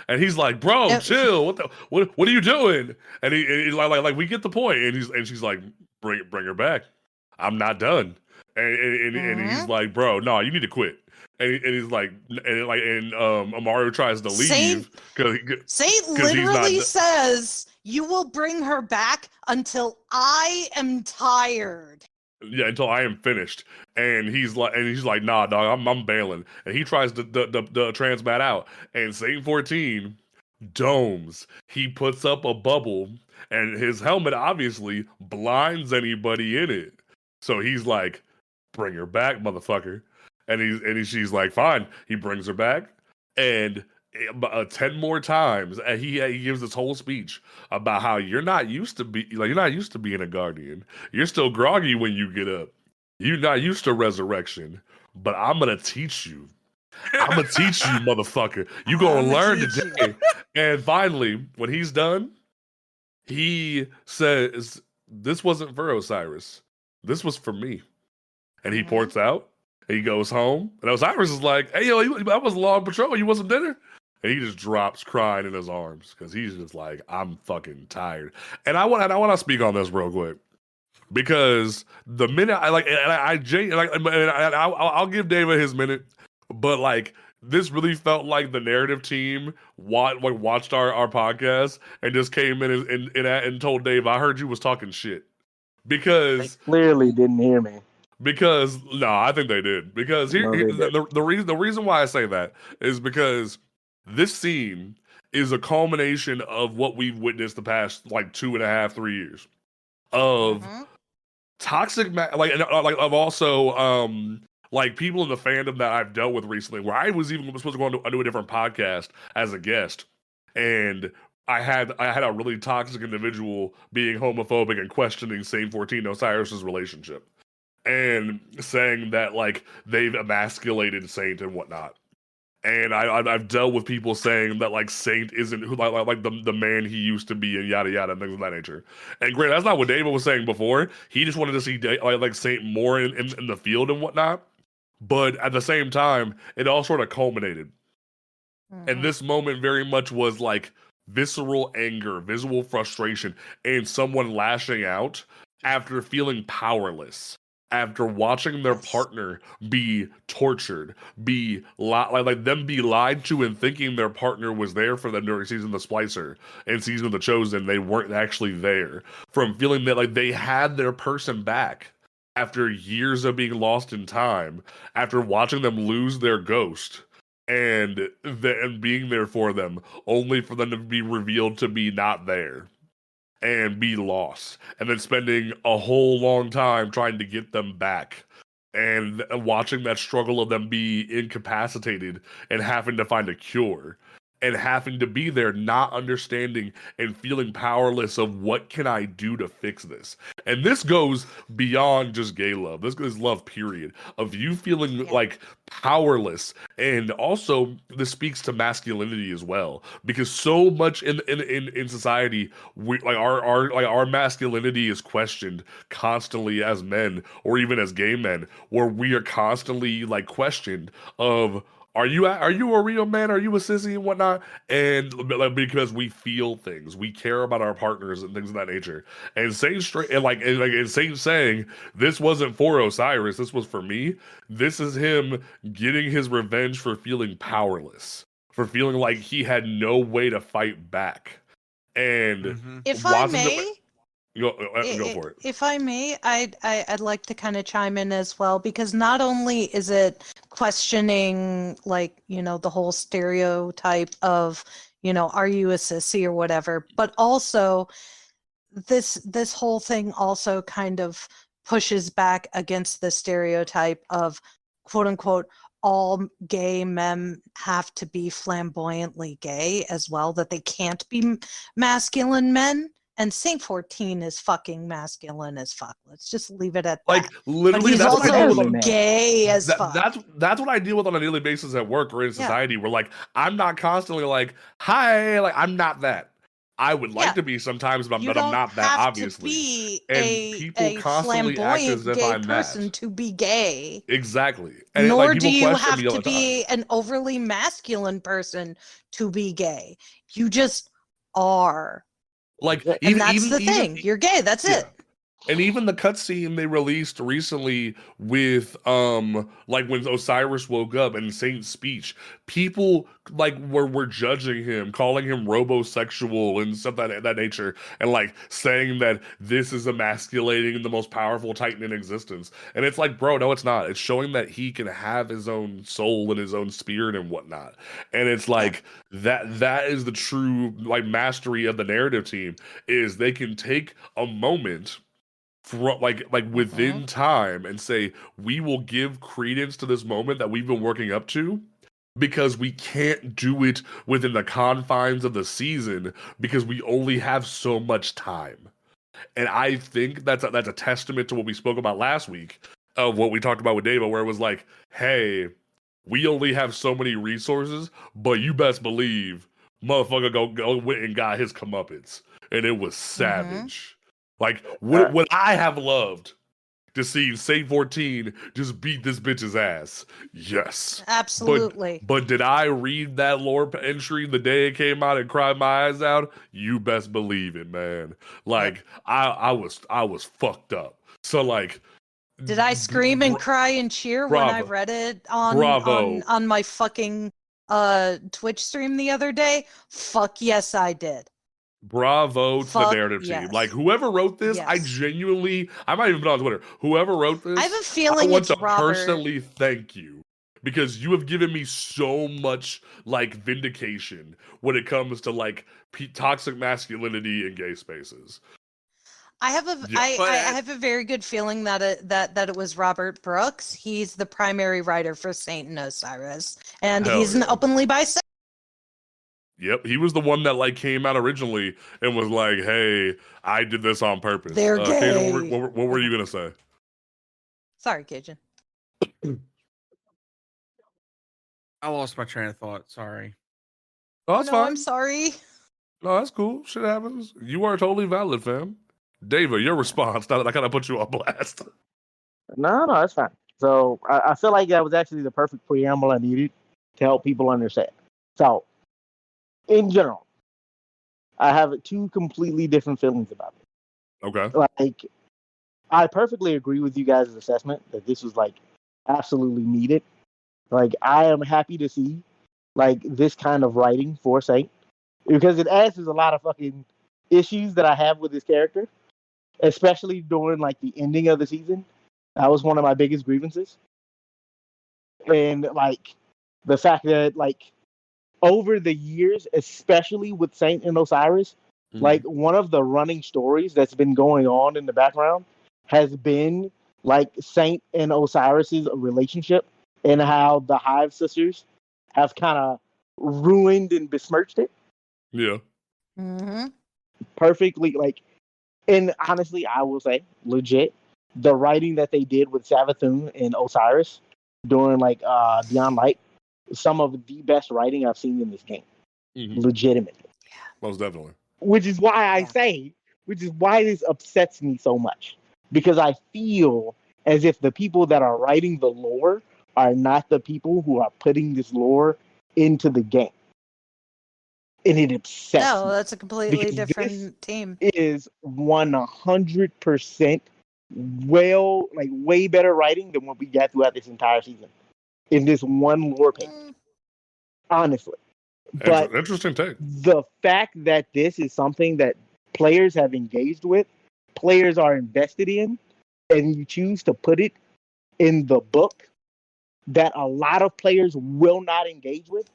And he's like, bro, chill. What are you doing? And he's like we get the point. And she's like, bring her back. I'm not done. And he's like, bro, no, you need to quit. And he's like, Amaru tries to leave Saint literally says, you will bring her back until I am tired. Yeah, until I am finished. And he's like, nah, dog, I'm bailing. And he tries to transmat out. And Saint 14 domes. He puts up a bubble, and his helmet obviously blinds anybody in it. So he's like, bring her back, motherfucker. And she's like, fine. He brings her back, and 10 more times, and he gives this whole speech about how you're not used to being a guardian. You're still groggy when you get up. You're not used to resurrection, but I'm gonna teach you. I'm gonna teach you, motherfucker. You gonna learn today. And finally, when he's done, he says, "This wasn't for Osiris. This was for me." And he ports out. And he goes home, and Osiris is like, "Hey, yo, that was a long patrol. You want some dinner?" And he just drops crying in his arms because he's just like, "I'm fucking tired." And I want to speak on this real quick, because the minute I'll give David his minute, but like this really felt like the narrative team watched our podcast and just came in and told Dave, "I heard you was talking shit," because they clearly didn't hear me. Because no, I think they did. Because the reason why I say that is because this scene is a culmination of what we've witnessed the past like 2.5-3 years of toxic of also like people in the fandom that I've dealt with recently, where I was even supposed to go onto a different podcast as a guest, and I had a really toxic individual being homophobic and questioning Saint 14 Osiris's relationship, and saying that like they've emasculated Saint and whatnot. And I've dealt with people saying that like Saint isn't who like the man he used to be, and yada yada and things of that nature. And granted, that's not what David was saying before. He just wanted to see like Saint more in the field and whatnot. But at the same time, it all sort of culminated. And this moment very much was like visceral anger, visual frustration, and someone lashing out after feeling powerless. After watching their partner be tortured, be lied to, and thinking their partner was there for them during season of the Splicer and season of the Chosen, they weren't actually there. From feeling that like they had their person back after years of being lost in time, after watching them lose their ghost, and being there for them, only for them to be revealed to be not there. And be lost, and then spending a whole long time trying to get them back, and watching that struggle of them be incapacitated and having to find a cure. and having to be there, not understanding and feeling powerless of what can I do to fix this. And this goes beyond just gay love. This is love, period, of you feeling like powerless. And also this speaks to masculinity as well, because so much in society, we like our masculinity is questioned constantly as men, or even as gay men, where we are constantly like questioned of, are you a real man? Are you a sissy and whatnot? And because we feel things, we care about our partners and things of that nature. And saying straight and saying this wasn't for Osiris, this was for me. This is him getting his revenge for feeling powerless, for feeling like he had no way to fight back. And if I may. Go for it. If I may, I'd like to kind of chime in as well, because not only is it questioning, like, the whole stereotype of, are you a sissy or whatever, but also this whole thing also kind of pushes back against the stereotype of, quote unquote, all gay men have to be flamboyantly gay as well, that they can't be masculine men. And Saint 14 is fucking masculine as fuck. Let's just leave it at that. Like, literally, but he's also gay as fuck. That's what I deal with on a daily basis at work or in society. Where like, I'm not constantly like, hi, like I'm not that. I would like to be sometimes, but I'm not that, obviously. Be and people constantly act as if I'm person to be gay. Exactly. And nor do you have to be an overly masculine person to be gay. You just are. Like, and that's the thing. You're gay. That's it. And even the cutscene they released recently with like when Osiris woke up and Saint's speech, people like were judging him, calling him robosexual and stuff that nature, and like saying that this is emasculating the most powerful Titan in existence. And it's like, bro, no, it's not. It's showing that he can have his own soul and his own spirit and whatnot. And it's like that is the true like mastery of the narrative team, is they can take a moment from like within time and say, we will give credence to this moment that we've been working up to, because we can't do it within the confines of the season because we only have so much time. And I think that's a testament to what we spoke about last week, of what we talked about with Dava, where it was like, hey, we only have so many resources, but you best believe motherfucker go went and got his comeuppance, and it was savage. Like, would I have loved to see Saint 14 just beat this bitch's ass? Yes. Absolutely. But did I read that lore entry the day it came out and cry my eyes out? You best believe it, man. Like, I was fucked up. So, like... Did I scream and cry and cheer when I read it on my fucking Twitch stream the other day? Fuck yes, I did. Bravo to the narrative team. Like, whoever wrote this, I might even put it on Twitter. Whoever wrote this, I have a feeling I want to Robert. personally thank you, because you have given me so much like vindication when it comes to like toxic masculinity in gay spaces. I have a very good feeling that it was Robert Brooks. He's the primary writer for Saint and Osiris, and he's an openly bisexual. Yep, he was the one that like came out originally and was like, "Hey, I did this on purpose." They're gay. Cajun, what were you gonna say? Sorry, Cajun. I lost my train of thought. Sorry. Oh, that's fine. I'm sorry. No, that's cool. Shit happens. You are totally valid, fam. Dava, your response, now that I kind of put you on blast. No, that's fine. So I feel like that was actually the perfect preamble I needed to help people understand. So, in general, I have two completely different feelings about it. Okay. Like, I perfectly agree with you guys' assessment that this was, like, absolutely needed. Like, I am happy to see, like, this kind of writing for Saint, because it answers a lot of fucking issues that I have with this character, especially during, like, the ending of the season. That was one of my biggest grievances. And, like, the fact that, like, over the years, especially with Saint and Osiris, like, one of the running stories that's been going on in the background has been, like, Saint and Osiris's relationship, and how the Hive sisters have kind of ruined and besmirched it. Yeah. Mm-hmm. Perfectly, like, and honestly, I will say, legit, the writing that they did with Savathun and Osiris during like Beyond Light, some of the best writing I've seen in this game. Legitimately. Most definitely. Which is why which is why this upsets me so much. Because I feel as if the people that are writing the lore are not the people who are putting this lore into the game. And it upsets me. No, that's a completely different team. Is 100% way better writing than what we got throughout this entire season in this one lore page. Honestly. But interesting take. The fact that this is something that players have engaged with, players are invested in, and you choose to put it in the book that a lot of players will not engage with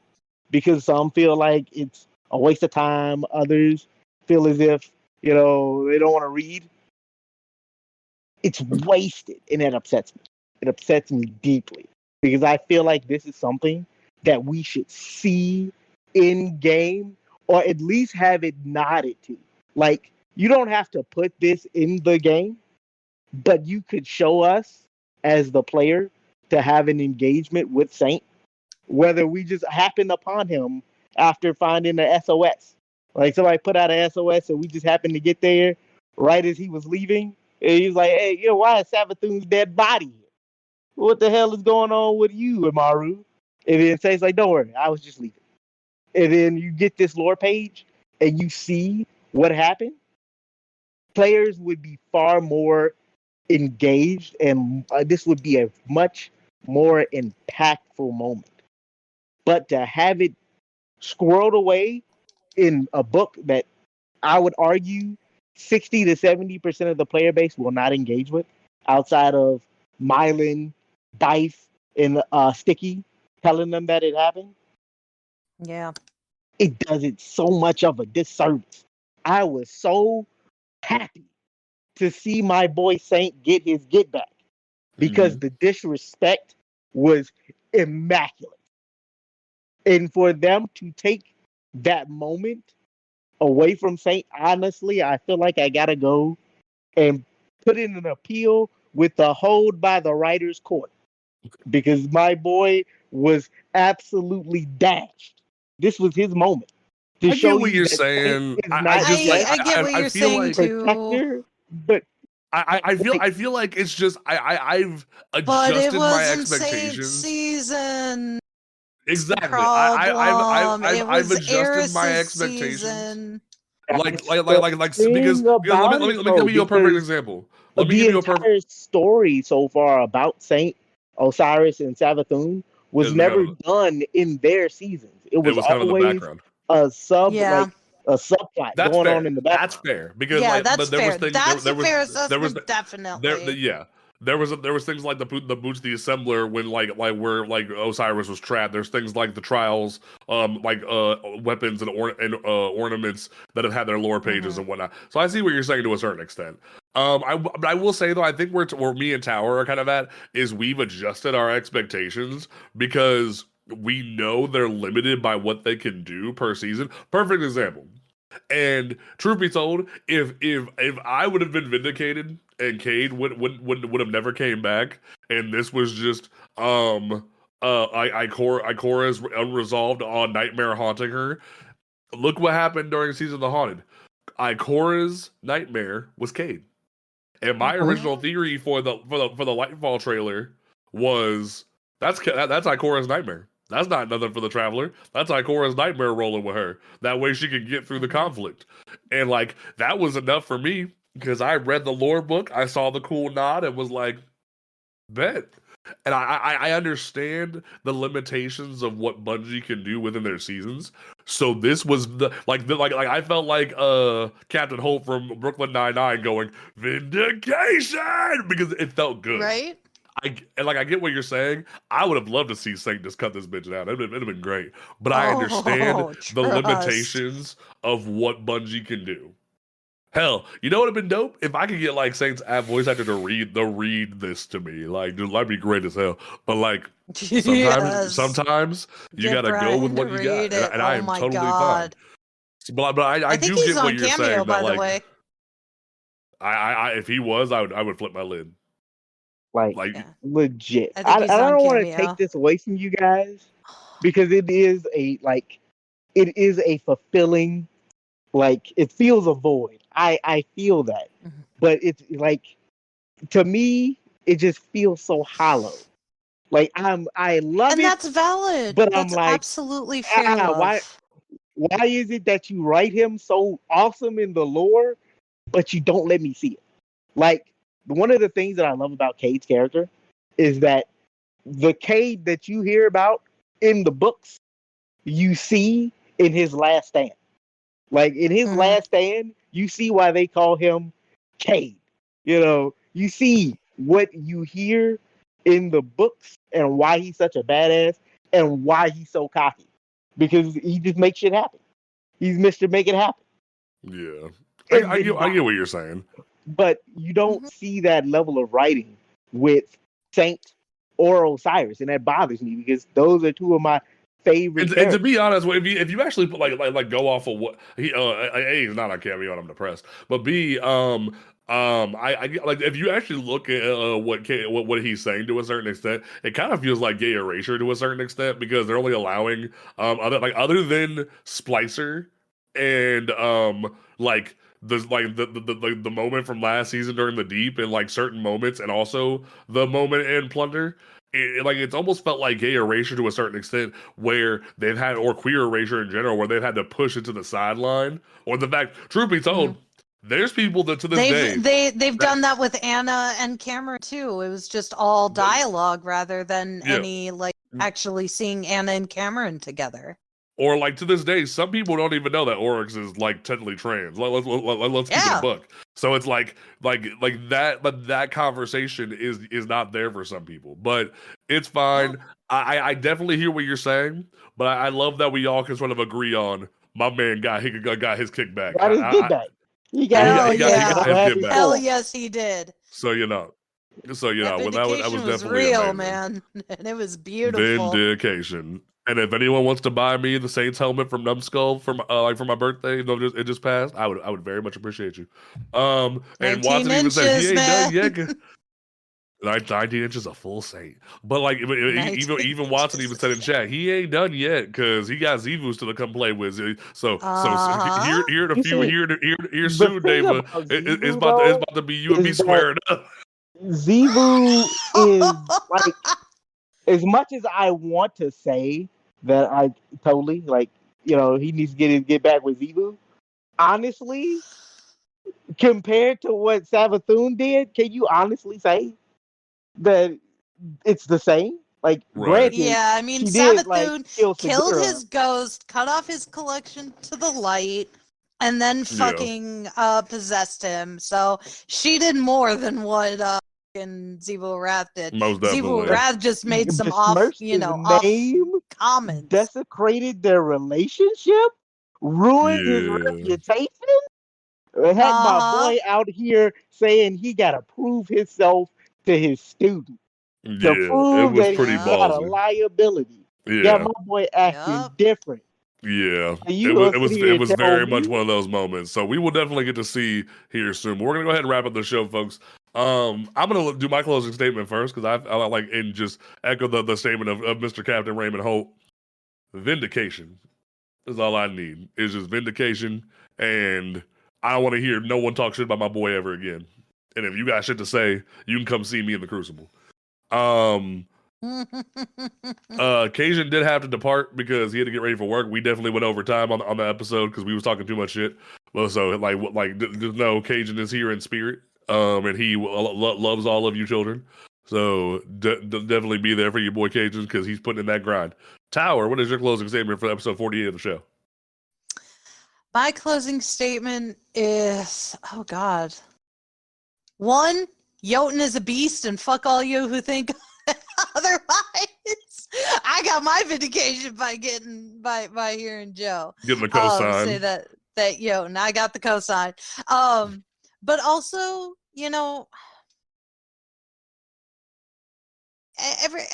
because some feel like it's a waste of time. Others feel as if, they don't want to read. It's wasted, and it upsets me. It upsets me deeply because I feel like this is something that we should see in game or at least have it nodded to. Like, you don't have to put this in the game, but you could show us as the player to have an engagement with Saint, whether we just happened upon him after finding the SOS. Like, somebody put out an SOS and we just happened to get there right as he was leaving. And he was like, hey, why is Savathun's dead body here? What the hell is going on with you, Amaru? And then Saint's like, don't worry, I was just leaving. And then you get this lore page and you see what happened. Players would be far more engaged, and this would be a much more impactful moment. But to have it squirreled away in a book that I would argue 60 to 70% of the player base will not engage with, outside of Mylan, Bife, and Sticky telling them that it happened. Yeah. It does it so much of a disservice. I was so happy to see my boy Saint get his get back because the disrespect was immaculate. And for them to take that moment away from Saint, honestly, I feel like I gotta go and put in an appeal with the hold by the writer's court because my boy was absolutely dashed. This was his moment. I get what you're saying. I get what you're saying too. But I feel like it's just I've adjusted but it was my expectations. Season. Exactly. I've adjusted my expectations. Season. Like because let me give you a perfect example. Let me give you a perfect story so far about Saint, Osiris, and Savathun was never done in their seasons. It was always kind of the background. A subplot going on in the background. That's fair because that's there fair. was things. That's there a fair was assessment, definitely. There was things like the Boots the Assembler when where Osiris was trapped. There's things like the trials, weapons and ornaments that have had their lore pages and whatnot. So I see what you're saying to a certain extent. I will say though, I think where me and Tower are kind of at is we've adjusted our expectations because we know they're limited by what they can do per season. Perfect example. And truth be told, if I would have been vindicated and Cade would have never came back, and this was just Ikora's unresolved on Nightmare haunting her. Look what happened during Season of the Haunted. Ikora's nightmare was Cade, and my original theory for the Lightfall trailer was that's Ikora's nightmare. That's not nothing for the Traveler. That's Ikora's nightmare rolling with her. That way she could get through the conflict. And that was enough for me because I read the lore book. I saw the cool nod and was like, bet. And I understand the limitations of what Bungie can do within their seasons. So this was I felt like Captain Holt from Brooklyn Nine-Nine going, vindication, because it felt good. Right? I get what you're saying. I would have loved to see Saint just cut this bitch down. It'd have been great. But I understand the limitations of what Bungie can do. Hell, you know what would have been dope? If I could get like Saint's voice actor to read this to me. Like, dude, that'd be great as hell. But like sometimes you Get gotta go with Brian to what you got. read it. And I Oh am my totally God. fine. But I think do he's get what on you're Cameo, saying. by That, the like, way. I if he was, I would flip my lid. Like Yeah. legit. I think he's I on don't want to Cameo. take this away from you guys because it is a fulfilling, like it feels a void. I feel that. Mhm. But it's like to me, it just feels so hollow. Like I love And it, that's valid. but I'm That's like, absolutely fair why love. is it that you write him so awesome in the lore, but you don't let me see it? Like one of the things that I love about Cade's character is that the Cade that you hear about in the books, you see in his last stand. Like in his last stand, you see why they call him Cade. You know, you see what you hear in the books and why he's such a badass and why he's so cocky. Because he just makes shit happen. He's Mr. Make It Happen. Yeah. And I then get what you're saying. But you don't see that level of writing with Saint or Osiris, and that bothers me because those are two of my favorite And to characters. be honest, if you actually put like go off of what he A, he's not on Cameo and I'm depressed, but B I like if you actually look at what he's saying to a certain extent, it kind of feels like gay erasure to a certain extent because they're only allowing other than Splicer and like the moment from last season during the Deep and like certain moments and also the moment in Plunder. It's almost felt like gay erasure to a certain extent where they've had, or queer erasure in general, where they've had to push it to the sideline, or the fact, truth be told, there's people that to this day They've done that with Anna and Cameron too. It was just all dialogue rather than any like actually seeing Anna and Cameron together. Or like to this day, some people don't even know that Oryx is like technically trans. Let's keep it a book. So it's like that, but that conversation is not there for some people. But it's fine. I definitely hear what you're saying, but I love that we all can sort of agree on my man got his kickback. Got his get back. He got his get back. Hell yes, he did. So you know. That when that was definitely real, amazing. man, and it was beautiful. Vindication. And if anyone wants to buy me the Saints helmet from Numbskull for my birthday, it just passed, I would very much appreciate you. And Watson even said he ain't done yet. 19 inches a full Saint, but like even Watson even said in chat he ain't done yet because he got Zivu still to come play with. So here in a few here soon, Dava. It's about to be you and me squaring up. Zivu is like, as much as I want to say that I totally he needs to get back with Zivu. Honestly, compared to what Savathun did, can you honestly say that it's the same? Like, granted, yeah, I mean, Savathun killed his ghost, cut off his collection to the light, and then fucking possessed him. So she did more than what and Zevo Wrath did. Most definitely. Zevo Wrath just made some off comments. Desecrated their relationship, ruined his reputation. Had my boy out here saying he gotta prove himself to his student to prove that he got a liability. Got my boy acting different. Yeah, it was very much one of those moments. So we will definitely get to see here soon. But we're gonna go ahead and wrap up the show, folks. I'm gonna do my closing statement first because I like and just echo the statement of Mr. Captain Raymond Holt. Vindication is all I need. It's just vindication, and I don't want to hear no one talk shit about my boy ever again. And if you got shit to say, you can come see me in the Crucible. Cajun did have to depart because he had to get ready for work. We definitely went over time on the episode because we was talking too much shit. Well, so like just know Cajun is here in spirit, and he loves all of you children. So definitely be there for your boy Cajun because he's putting in that grind. Tower, what is your closing statement for episode 48 of the show? My closing statement is, oh God. 1, Jotun is a beast, and fuck all you who think otherwise. I got my vindication by hearing Joe. Getting the cosign. Say that. that now I got the cosign. But also,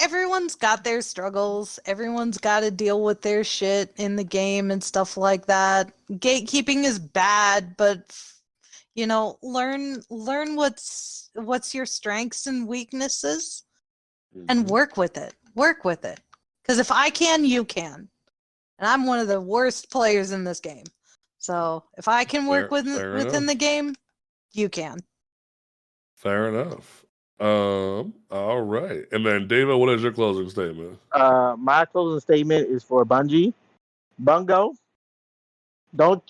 everyone's got their struggles. Everyone's got to deal with their shit in the game and stuff like that. Gatekeeping is bad, but learn what's your strengths and weaknesses, and work with it. Because if I can, you can. And I'm one of the worst players in this game. So if I can work within the game, you can. Fair enough. All right. And then David, what is your closing statement? My closing statement is for Bungie. Bungo. Don't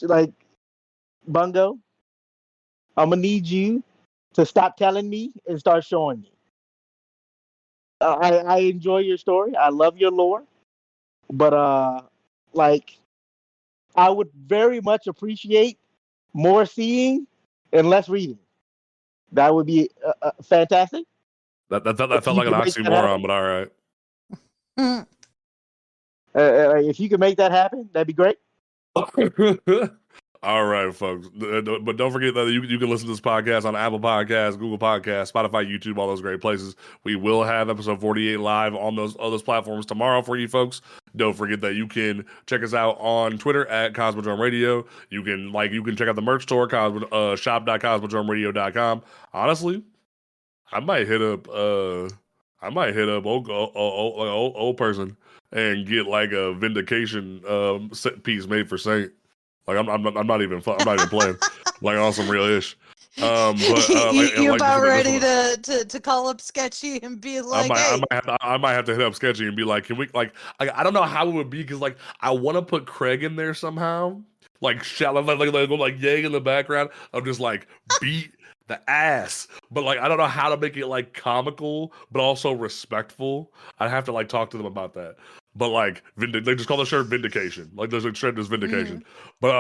Bungo. I'm gonna need you to stop telling me and start showing me. I enjoy your story. I love your lore, but I would very much appreciate more seeing and less reading. That would be fantastic. That felt like an oxymoron, but all right. If you could make that happen, that'd be great. All right, folks. But don't forget that you can listen to this podcast on Apple Podcasts, Google Podcasts, Spotify, YouTube, all those great places. We will have episode 48 live on those platforms tomorrow for you folks. Don't forget that you can check us out on Twitter at Cosmodrome Radio. You can check out the merch store, shop.cosmodromeradio.com. Honestly, I might hit up old person and get like a vindication set piece made for Saint. Like I'm not even playing. Like on some real ish. You about ready to call up Sketchy and be like, I might have to hit up Sketchy and be like, can we like I don't know how it would be, because like I want to put Craig in there somehow, like shout like yay in the background of just like beat the ass, but like I don't know how to make it like comical but also respectful. I'd have to like talk to them about that. But like they just call the shirt Vindication. Like there's a shirt that's Vindication. But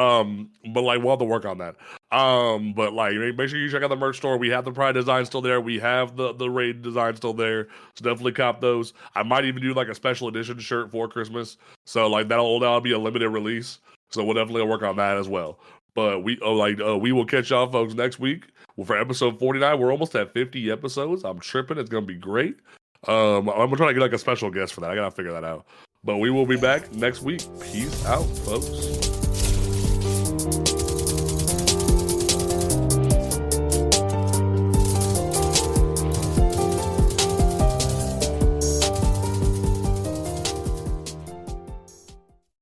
like we'll have to work on that. But like make sure you check out the merch store. We have the Pride design still there. We have the Raid design still there. So definitely cop those. I might even do like a special edition shirt for Christmas. So like that'll be a limited release. So we'll definitely work on that as well. But we will catch y'all folks next week. Well, for episode 49, we're almost at 50 episodes. I'm tripping. It's gonna be great. I'm gonna try to get like a special guest for that. I gotta figure that out. But we will be back next week. Peace out, folks.